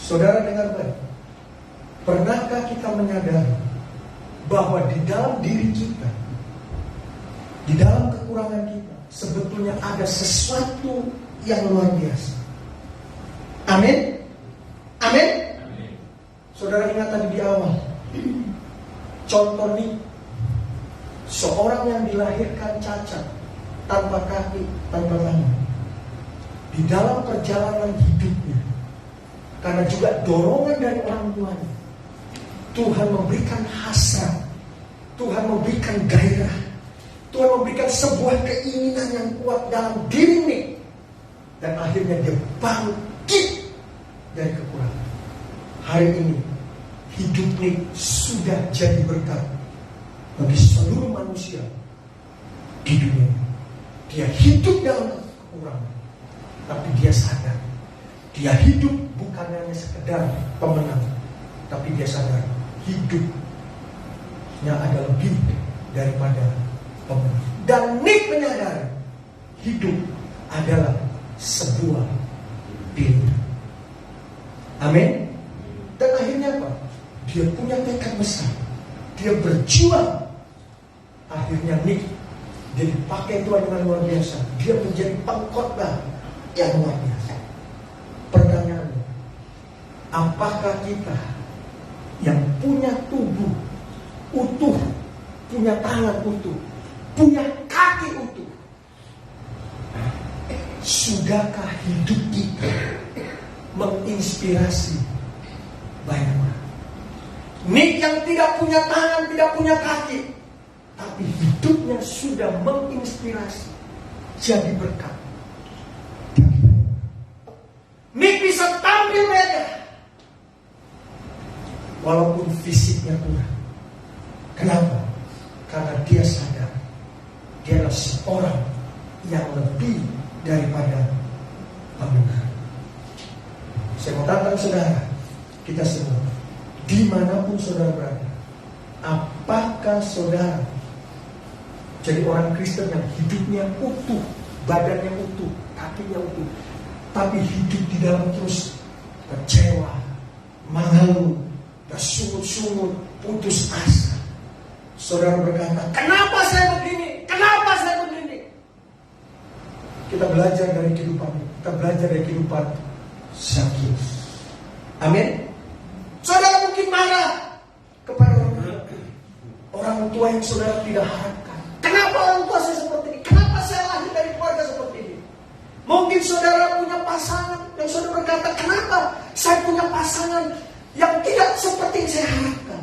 Saudara dengar baik. Pernahkah kita menyadari bahwa di dalam diri kita, di dalam kekurangan kita, sebetulnya ada sesuatu yang luar biasa. Amin? Amin? Saudara ingat tadi di awal, contoh nih, seorang yang dilahirkan cacat, tanpa kaki, tanpa tangan, di dalam perjalanan hidupnya, karena juga dorongan dari orang tuanya, Tuhan memberikan hasrat, Tuhan memberikan gairah, Tuhan memberikan sebuah keinginan yang kuat dalam diri ini, dan akhirnya dia bangkit dari kekurangan. Hari ini hidup ini sudah jadi berkat bagi seluruh manusia di dunia. Dia hidup dalam kekurangan, tapi dia sadar dia hidup bukan hanya sekedar pemenang, tapi dia sadar hidupnya ada lebih daripada pemenang. Dan Nick menyadari hidup adalah sebuah pilihan. Amin. Dan akhirnya apa? Dia punya tekad besar, dia berjuang. Akhirnya Nick dia dipakai Tuhan dengan luar biasa. Dia menjadi pengkhotbah yang luar biasa. Pertanyaannya, apakah kita yang punya tubuh utuh, punya tangan utuh, punya kaki utuh, sudahkah hidup kita menginspirasi banyak orang? Nick yang tidak punya tangan, tidak punya kaki, tapi hidupnya sudah menginspirasi, jadi berkat. Nick bisa tampil megah, walaupun fisiknya kurang. Kenapa? Karena dia sadar dia adalah seorang yang lebih daripada pembenar. Saya mau tantang saudara, kita semua, dimanapun saudara berada, apakah saudara jadi orang Kristen yang hidupnya utuh, badannya utuh, kakinya utuh, tapi hidup di dalam terus kecewa, mengeluh, bersungut-sungut, putus asa. Saudara berkata, kenapa saya begini? Kenapa saya begini? Kita belajar dari kehidupan, kita belajar dari kehidupan Zakheus. Amin. Saudara mungkin marah kepada orang tua yang saudara tidak harapkan. Kenapa orang tua saya seperti ini? Kenapa saya lahir dari keluarga seperti ini? Mungkin saudara punya pasangan yang saudara berkata, kenapa saya punya pasangan yang tidak seperti yang saya harapkan?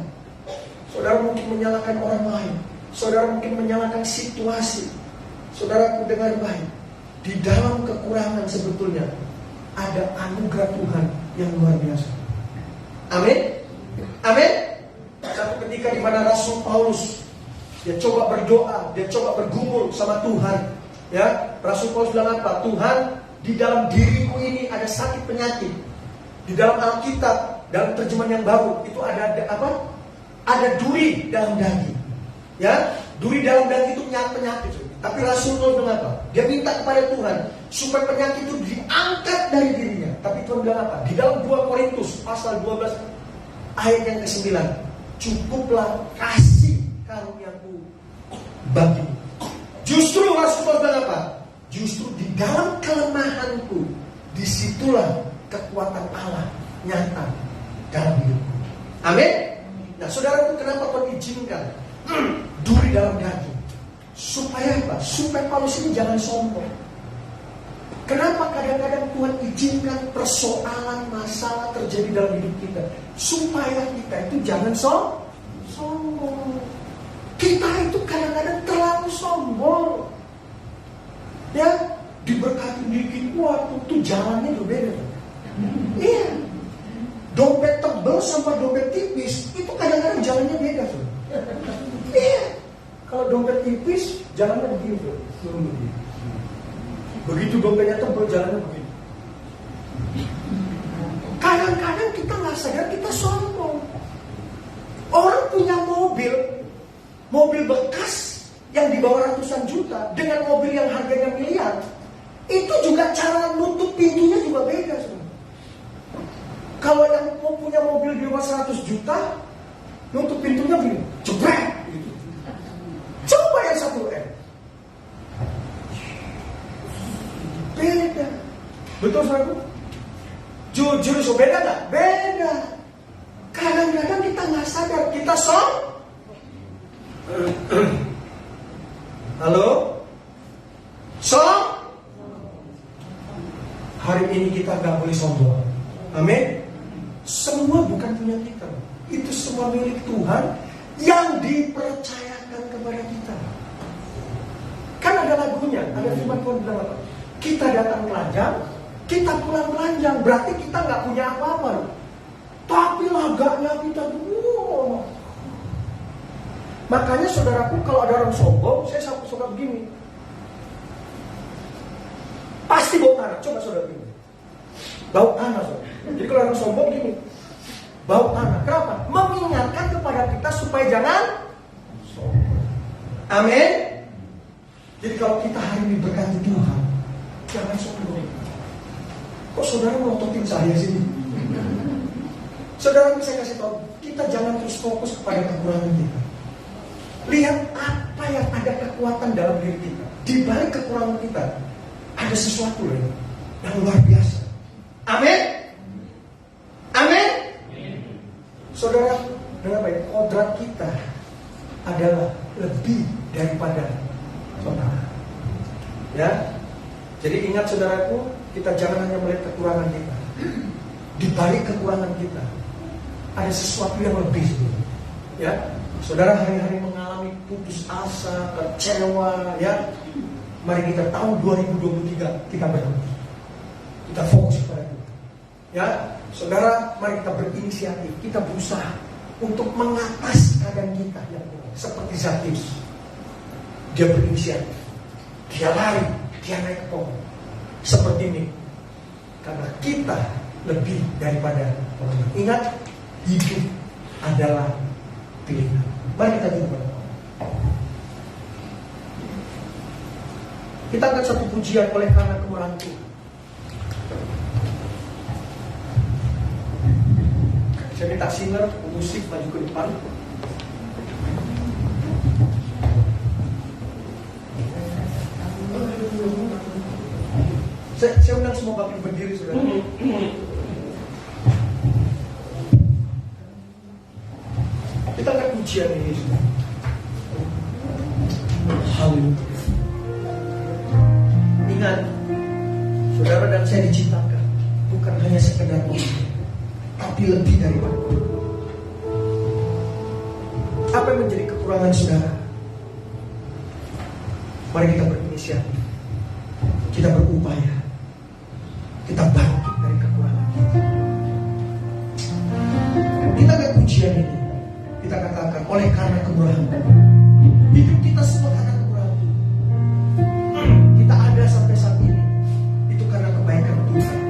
Saudara mungkin menyalahkan orang lain. Saudara mungkin menyalahkan situasi. Saudaraku dengar baik. Di dalam kekurangan sebetulnya ada anugerah Tuhan yang luar biasa. Amin. Amin. Satu ketika di mana Rasul Paulus dia coba berdoa, dia coba bergumul sama Tuhan. Ya, Rasul Paulus bilang apa? Tuhan, di dalam diriku ini ada sakit penyakit. Di dalam Alkitab, dalam terjemahan yang baru itu ada apa? Ada duri dalam daging. Ya, duri dalam daging itu penyakit. Tapi Rasul Paulus bilang apa? Dia minta kepada Tuhan supaya penyakit itu diangkat dari dirinya. Tapi Tuhan bilang apa? Di dalam 2 Korintus pasal 12 ayat yang ke-9, cukuplah kasih karuniaku bagimu. Justru Rasul Paulus bilang apa? Justru di dalam kelemahanku, disitulah kekuatan Allah nyata dalam hidupku. Amin. Nah, saudaraku, kenapa Tuhan izinkan duri dalam daging? Supaya apa? Supaya Paulus ini jangan sombong. Kenapa kadang-kadang Tuhan izinkan persoalan, masalah terjadi dalam hidup kita? Supaya kita itu jangan sombong. Kita itu kadang-kadang terlalu sombong. Ya, diberkati dikit, waduh, itu jalannya berbeda. Iya. Dompet tebal sama dompet tipis itu kadang-kadang jalannya beda. Iya. Kalau dompet tipis jalannya begini. Begitu dompetnya tebal jalannya begini. Kadang-kadang kita nggak sadar kita sombong. Orang punya mobil bekas yang di bawah ratusan juta dengan mobil yang harganya miliar, itu juga cara nutup pintunya juga beda. Kalau yang mau punya mobil di bawah 100 juta, nutup pintunya begini, jebret. Gitu. Coba yang 1M. Beda. Betul saudaraku? Jujur so beda gak? Beda. Kadang-kadang kita gak sadar, kita Halo? Hari ini kita gak boleh sombong. Amin. Semua bukan punya kita. Itu semua milik Tuhan yang dipercayakan kepada kita. Kan ada lagunya, ada firman Tuhan bilang apa? Kita datang telanjang, kita pulang telanjang. Berarti kita nggak punya apa-apa. Tapi laganya kita, wow. Makanya saudaraku, kalau ada orang sombong, saya suka begini. Pasti bau tanah. Coba saudara begini. Bau tanah, saudara. Jadi kalau orang sombong gini, bau tanah. Kenapa? Mengingatkan kepada kita supaya jangan sombong. Amin. Jadi kalau kita hari ini berkati Tuhan, jangan sombong. Kok saudara melototin saya sih? Saudara bisa kasih tahu, kita jangan terus fokus kepada kekurangan kita. Lihat apa yang ada kekuatan dalam diri kita. Di balik kekurangan kita ada sesuatu yang luar biasa. Amin. Amin. Saudara, dengan baik, kodrat kita adalah lebih daripada saudara. Ya. Jadi ingat saudaraku, kita jangan hanya melihat kekurangan kita. Di balik kekurangan kita ada sesuatu yang lebih. Ya. Saudara hari-hari mengalami putus asa, kecewa, ya. Mari kita tahun 2023 kita berhenti. Kita fokus pada itu. Ya, saudara, mari kita berinisiatif, kita berusaha untuk mengatasi keadaan kita yang seperti Zakheus. Dia berinisiatif, dia lari, dia naik ke pohon. Seperti ini, karena kita lebih daripada orang. Ingat, hidup adalah pilihan. Mari kita coba. Kita akan satu pujian oleh karena kemurahan Tuhan. Saya minta singer, musik maju ke depan. Saya undang semua bapak berdiri, saudara. Kita akan pujian ini, saudara. Haleluya. Ingat, saudara dan saya diciptakan bukan hanya sekedar manusia, tapi lebih dari itu. Apa yang menjadi kekurangan saudara? Mari kita berinisiatif, kita berupaya, kita bangkit dari kekurangan kita. Kita akan pujian ini, kita katakan oleh karena kemurahan hidup kita semua karena kemurahan Tuhan. Kita ada sampai saat ini itu karena kebaikan Tuhan.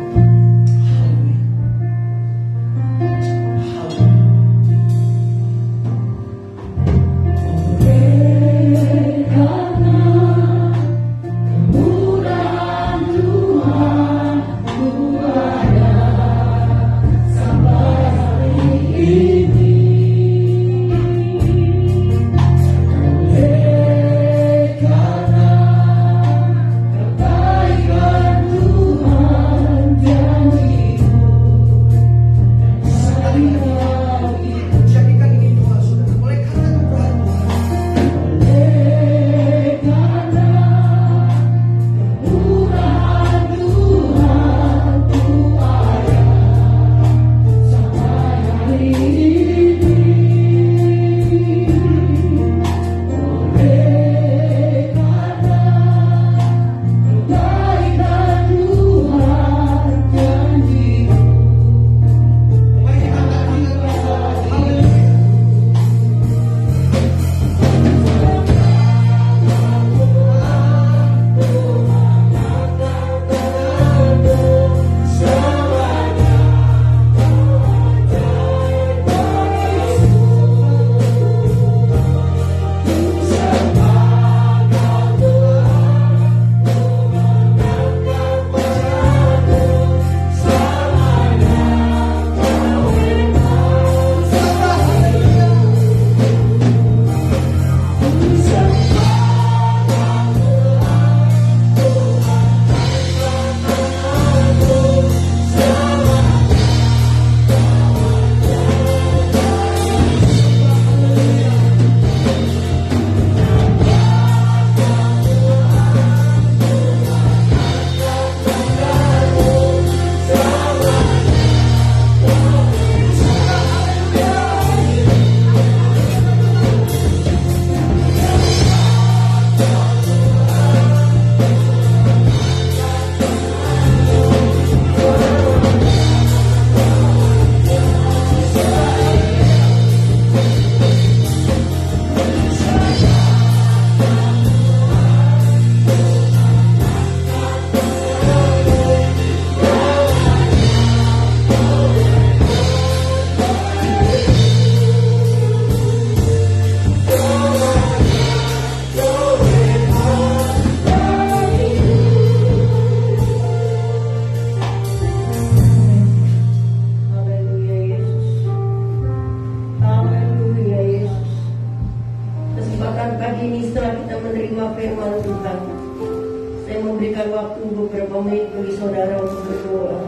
Haleluya.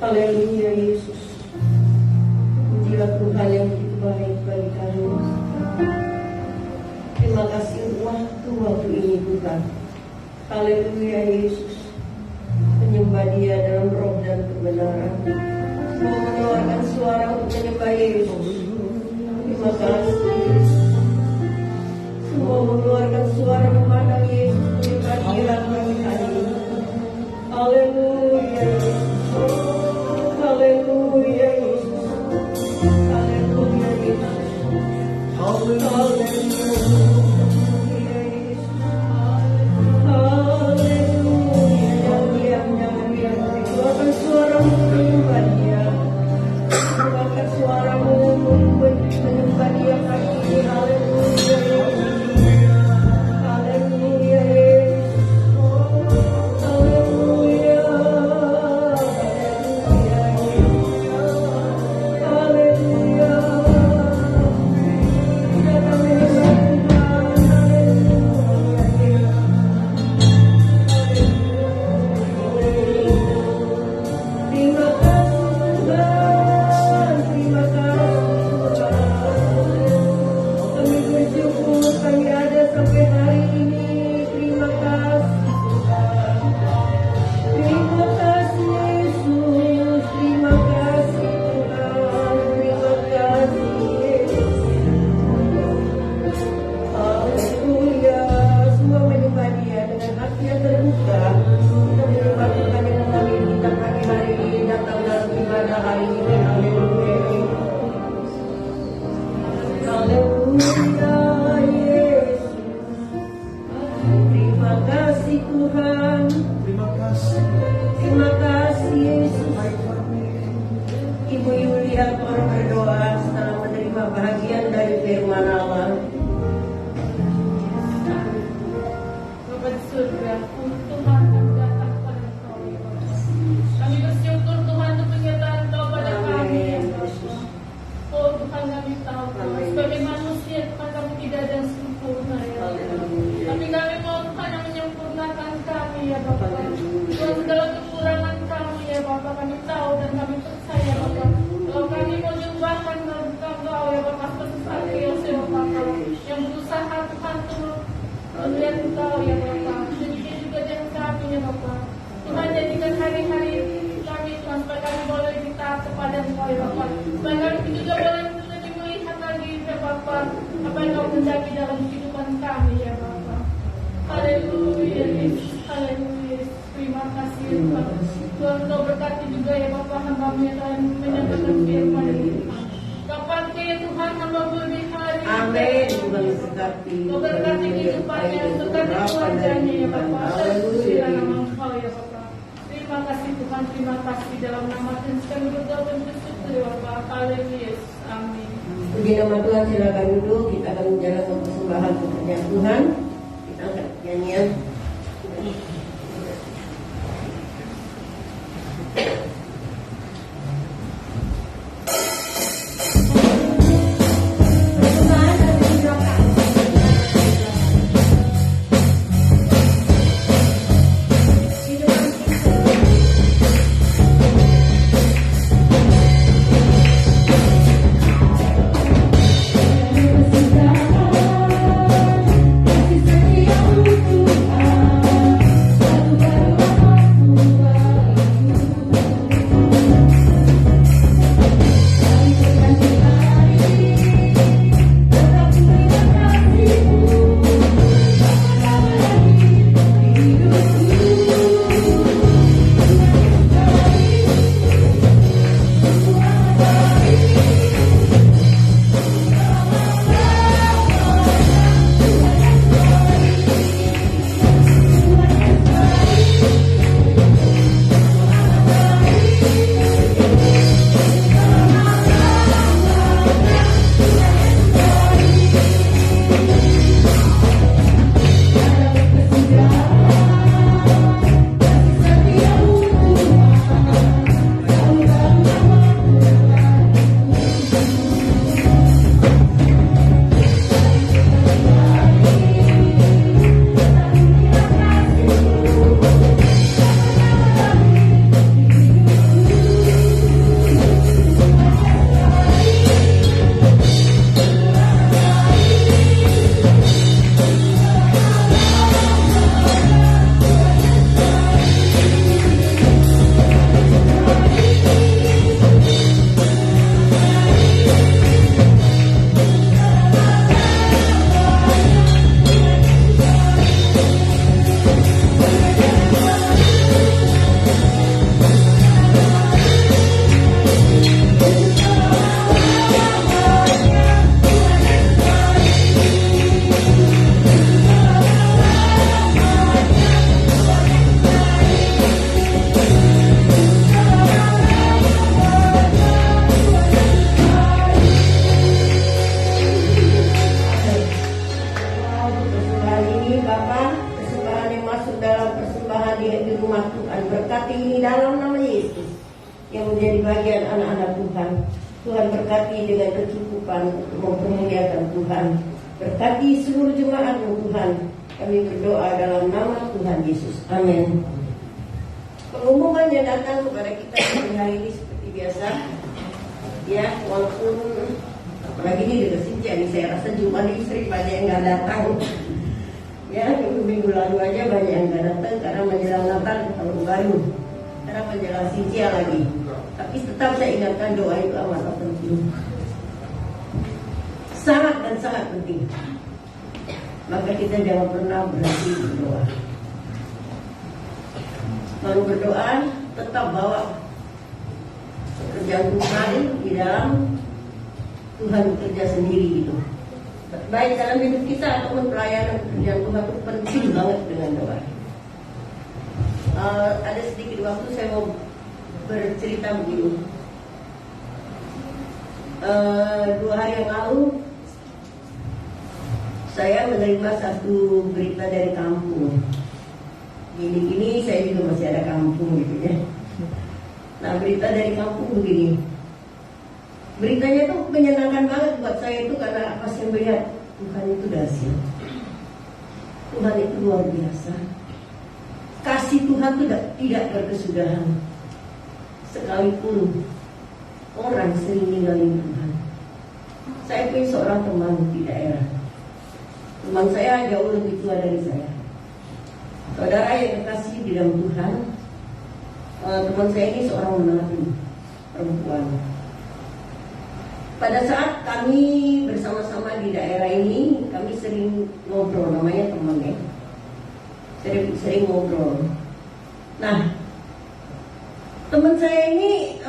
Haleluya Yesus. Pujilah Tuhan yang begitu baik bagi kami. Terima kasih untuk waktu ini Tuhan. Haleluya Yesus. Menyembah Dia dalam roh dan kebenaran. Semua mengeluarkan suara untuk menyembah Yesus. Terima kasih. Semua mengeluarkan suara memandang Yesus. Menyembah Dia bagi kami. Haleluya Yesus. Haleluya. saja Tuhan berdoa setelah menerima bahagian dari firman Allah. Bapa di surga, Tuhan yang datang kepada Engkau ya Bapa. Kami bersyukur Tuhan untuk penyertaan Engkau pada kami ya Bapa. Oh Tuhan, kami tahu Tuhan, sebagai manusia Tuhan kami tidak ada yang sempurna ya Bapa. Tapi kami mau Tuhan yang menyempurnakan kami ya Bapa. Tuhan, segala kekurangan kami ya Bapa kami tahu dan kami percaya Bapa. Kalau kami mau nyumbangkan Engkau ya Bapa, seperti Yosef Bapa yang berusaha Tuhan untuk melihat Engkau ya Bapa. Demikian juga dengan kami ya Bapa. Tuhan, jadikan hari-hari kami Tuhan supaya kami boleh taat kepada Engkau ya Bapa. Supaya kami juga boleh lebih melihat lagi ya Bapa apa yang Engkau menjadi dalam kehidupan kami ya Bapa. Haleluya Yesus, haleluya. Terima kasih ya Tuhan. Tuhan, Engkau berkati juga ya Bapa hamba-Mu yang telah menyampaikan firman ini. Kapan ya Tuhan hamba lebih hari. Amin. Tuhan berkati. Kau berkati kehidupannya, berkati keluarganya ya Bapa. Haleluya nama Engkau ya Bapa. Terima kasih Tuhan, terima kasih dalam nama Tuhan kami berdoa dan bersyukur ya Bapa. Haleluya. Amin. Puji nama Tuhan, silakan duduk. Kita akan menjalankan persembahan kepada Tuhan. Kita angkat nyanyian. Tuhan berkati dengan kecukupan untuk mempermuliakan Tuhan. Berkati seluruh jemaat Tuhan. Kami berdoa dalam nama Tuhan Yesus. Amin. Pengumuman yang datang kepada kita hari ini seperti biasa. Ya, walaupun apalagi ini dekat Sinja nih, saya rasa Jumat ini sering banyak yang nggak datang. Ya, minggu lalu aja banyak yang nggak datang karena menjelang Natal tahun baru. Karena menjelang Sinja lagi. Tapi tetap saya ingatkan doa itu amat penting. Sangat dan sangat penting. Maka kita jangan pernah berhenti berdoa. Lalu berdoa, tetap bawa pekerjaan Tuhan di dalam Tuhan bekerja sendiri gitu. Baik dalam hidup kita ataupun pelayanan pekerjaan Tuhan itu penting banget dengan doa. Ada sedikit waktu saya mau bercerita begini. 2 hari yang lalu saya menerima satu berita dari kampung. Gini-gini saya juga masih ada kampung gitu ya. Nah, berita dari kampung begini. Beritanya tuh menyenangkan banget buat saya itu karena apa, saya melihat Tuhan itu dahsyat. Tuhan itu luar biasa. Kasih Tuhan itu tidak berkesudahan. Sekalipun orang sering ninggalin Tuhan. Saya punya seorang teman di daerah. Teman saya jauh lebih tua dari saya. Saudara yang kekasih di dalam Tuhan, teman saya ini seorang menantu perempuan. Pada saat kami bersama-sama di daerah ini, kami sering ngobrol, namanya teman ya. Sering ngobrol. Nah, teman saya ini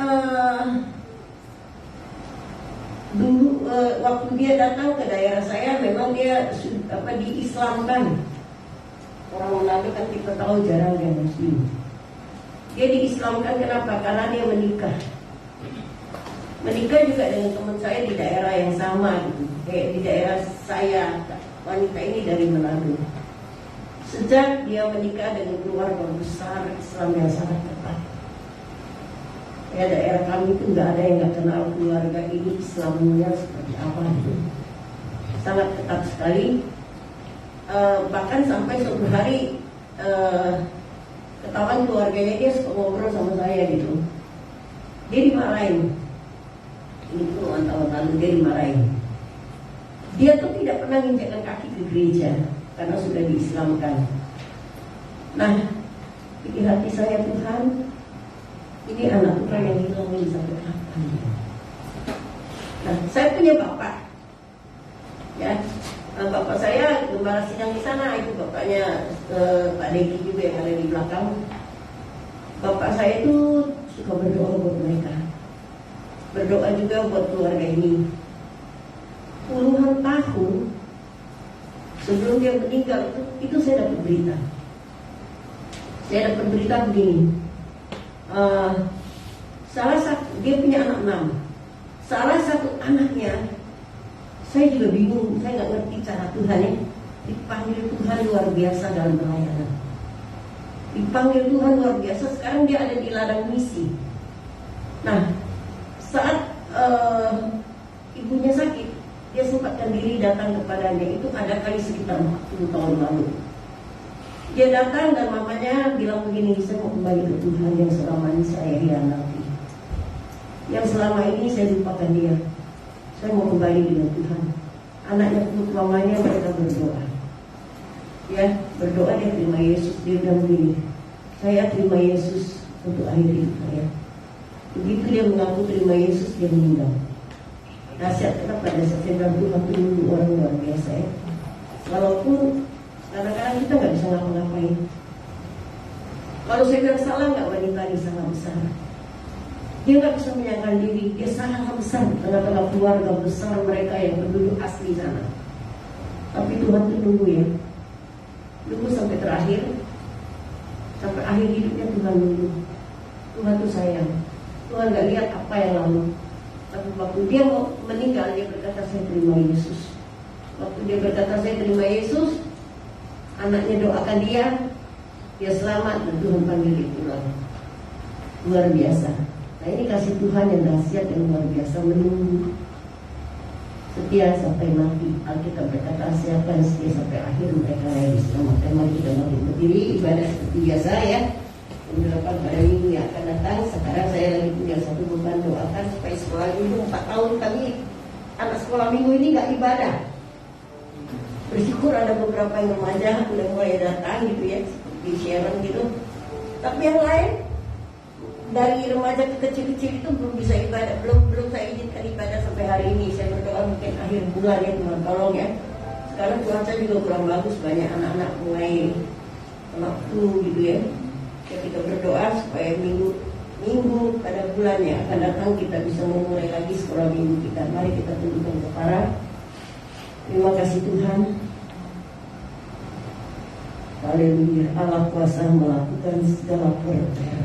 dulu waktu dia datang ke daerah saya, memang dia diislamkan. Orang Manado kan kita tahu jarang dia Muslim. Dia diislamkan kenapa? Karena dia menikah. Menikah juga dengan teman saya di daerah yang sama gitu. Kayak di daerah saya, wanita ini dari Manado. Sejak dia menikah dengan keluarga besar Islam yang sangat ketat. Ya, daerah kami itu nggak ada yang nggak kenal keluarga ini Islamnya seperti apa gitu. Sangat ketat sekali. Bahkan sampai suatu hari ketahuan keluarganya dia suka ngobrol sama saya gitu. Dia dimarahin. Ini puluhan tahun lalu dia dimarahin. Dia tuh tidak pernah menginjakkan kaki ke gereja karena sudah diislamkan. Nah, pikir hati saya, Tuhan, ini anak Tuhan yang hilang ini sampai kapan? Nah, saya punya bapak, ya, bapak saya gembala sidang di sana, itu bapaknya Pak Deki juga yang ada di belakang. Bapak saya itu suka berdoa buat mereka, berdoa juga buat keluarga ini. Puluhan tahun sebelum dia meninggal itu saya dapat berita. Saya dapat berita begini. Salah satu, dia punya anak 6. Salah satu anaknya, saya juga bingung, saya nggak ngerti cara Tuhan ya. Dipanggil Tuhan luar biasa dalam pelayanan. Dipanggil Tuhan luar biasa. Sekarang dia ada di ladang misi. Nah, saat ibunya sakit, dia sempatkan diri datang kepadanya. Itu ada kali sekitar 40 tahun lalu. Dia datang dan mamanya bilang begini, saya mau kembali ke Tuhan yang selama ini saya hianati, yang selama ini saya lupakan dia. Saya mau kembali dengan Tuhan. Anaknya peluk mamanya, mereka berdoa. Ya, berdoa dia terima Yesus. Dia bilang begini, saya terima Yesus untuk akhir hidup saya. Begitu dia mengaku terima Yesus, dia meninggal. Nasihat tetap pada saat saya bilang Tuhan itu dulu orang luar biasa ya. Walaupun kadang-kadang kita nggak bisa ngapa-ngapain. Kalau saya bilang salah nggak, wanita ini salah besar. Dia nggak bisa menyangkal diri, dia salah besar di tengah-tengah keluarga besar mereka yang penduduk asli sana. Tapi Tuhan itu nunggu ya, nunggu sampai terakhir, sampai akhir hidupnya Tuhan nunggu. Tuhan itu sayang. Tuhan nggak lihat apa yang lalu. Tapi waktu dia mau meninggal, dia berkata saya terima Yesus. Waktu dia berkata saya terima Yesus, anaknya doakan dia selamat dan Tuhan panggil dia pulang. Luar biasa. Nah, ini kasih Tuhan yang dahsyat, yang luar biasa, menunggu setia sampai mati. Alkitab berkata siapa yang setia sampai akhir, mereka yang diselamatkan. Mari kita makin berdiri, ibadah seperti biasa ya. Mendoakan pada minggu yang akan datang. Sekarang saya lagi punya satu beban, doakan supaya sekolah minggu 4 tahun kami anak sekolah minggu ini gak ibadah. Bersyukur ada beberapa yang remaja udah mulai datang gitu ya, di Sharon gitu. Tapi yang lain dari remaja ke kecil-kecil itu belum bisa ibadah, belum saya izinkan ibadah sampai hari ini. Saya berdoa mungkin akhir bulan ya, Tuhan tolong ya. Sekarang cuaca juga kurang bagus, banyak anak-anak mulai kena flu gitu ya. Kita berdoa supaya minggu pada bulan yang akan datang kita bisa memulai lagi sekolah minggu kita. Mari kita tundukkan kepala. Terima kasih Tuhan. Haleluya. Allah kuasa melakukan segala perkara.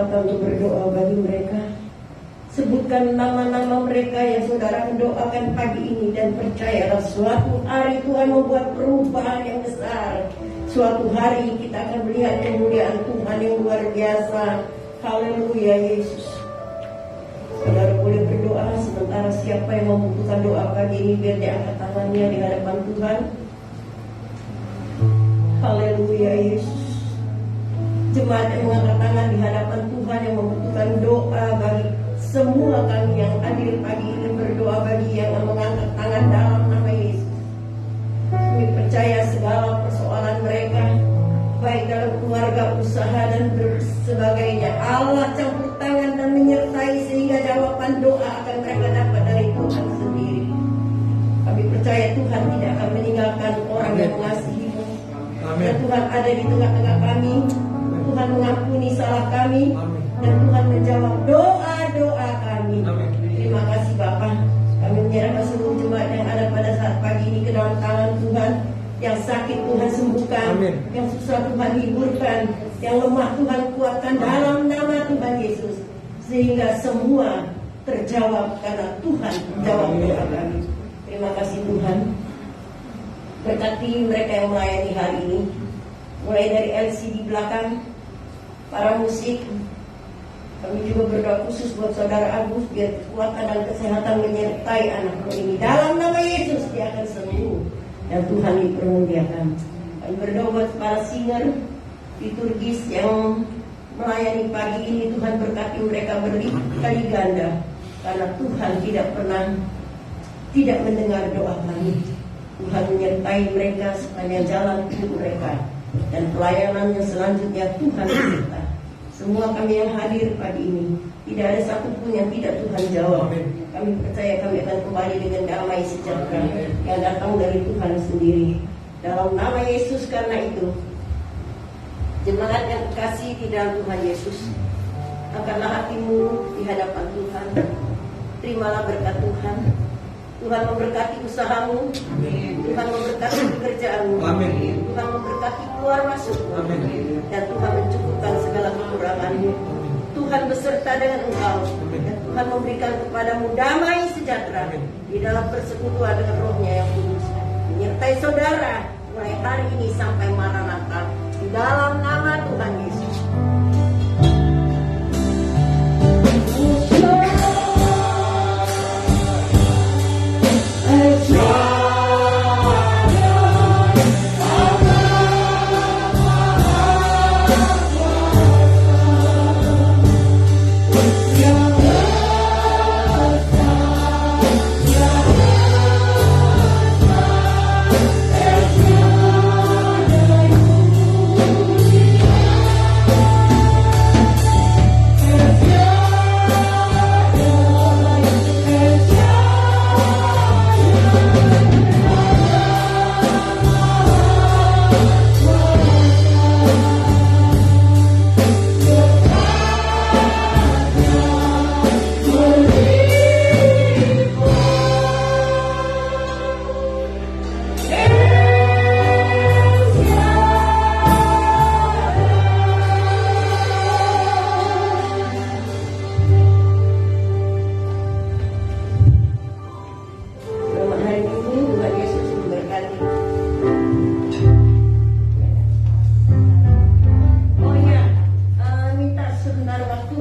kesempatan untuk berdoa bagi mereka. Sebutkan nama-nama mereka yang saudara mendoakan pagi ini, dan percayalah suatu hari Tuhan membuat perubahan yang besar. Suatu hari kita akan melihat kemuliaan Tuhan yang luar biasa. Haleluya Yesus. Saudara boleh berdoa sementara siapa yang membutuhkan doa pagi ini biar dia angkat tangannya di hadapan Tuhan. Haleluya Yesus. Jemaat yang mengangkat tangan di hadapan Tuhan yang membutuhkan doa bagi semua kami yang hadir pagi ini, berdoa bagi yang mengangkat tangan dalam nama Yesus. Kami percaya segala persoalan mereka, baik dalam keluarga, usaha dan sebagainya, Allah campur tangan dan menyertai sehingga jawaban doa akan mereka dapat dari Tuhan sendiri. Kami percaya Tuhan tidak akan meninggalkan orang yang mengasihi-Mu. Dan Tuhan ada di tengah-tengah kami. Tuhan mengampuni salah kami. Dan Tuhan menjawab doa-doa kami. Terima kasih Bapa. Kami menyerahkan seluruh jemaat yang ada pada saat pagi ini ke dalam tangan Tuhan. Yang sakit Tuhan sembuhkan. Yang susah Tuhan hiburkan. Yang lemah Tuhan kuatkan dalam nama Tuhan Yesus. Sehingga semua terjawab karena Tuhan menjawab doa kami. Terima kasih Tuhan. Berkati mereka yang melayani hari ini, mulai dari LC di belakang, para musik. Kami juga berdoa khusus buat saudara Agus biar kekuatan dan kesehatan menyertai anakmu ini. Dalam nama Yesus dia akan sembuh dan Tuhan dipermuliakan. Kami berdoa buat para singer liturgis yang melayani pagi ini. Tuhan berkati mereka berkali ganda, karena Tuhan tidak pernah tidak mendengar doa kami. Tuhan menyertai mereka sepanjang jalan hidup mereka, dan pelayanannya selanjutnya Tuhan beserta. Semua kami yang hadir pagi ini, tidak ada satupun yang tidak Tuhan jawab. Kami percaya kami akan kembali dengan damai sejahtera yang datang dari Tuhan sendiri. Dalam nama Yesus, karena itu jemaat yang terkasih di dalam Tuhan Yesus, angkatlah hatimu di hadapan Tuhan. Terimalah berkat Tuhan. Tuhan memberkati usahamu. Tuhan memberkati pekerjaanmu. Tuhan memberkati keluar masukmu. Dan Tuhan mencukupkan segala kekuranganmu. Tuhan beserta dengan engkau. Dan Tuhan memberikan kepadamu damai sejahtera di dalam persekutuan dengan Roh-Nya yang kudus, menyertai saudara mulai hari ini sampai Maranatha. Di dalam nama Tuhan Yesus.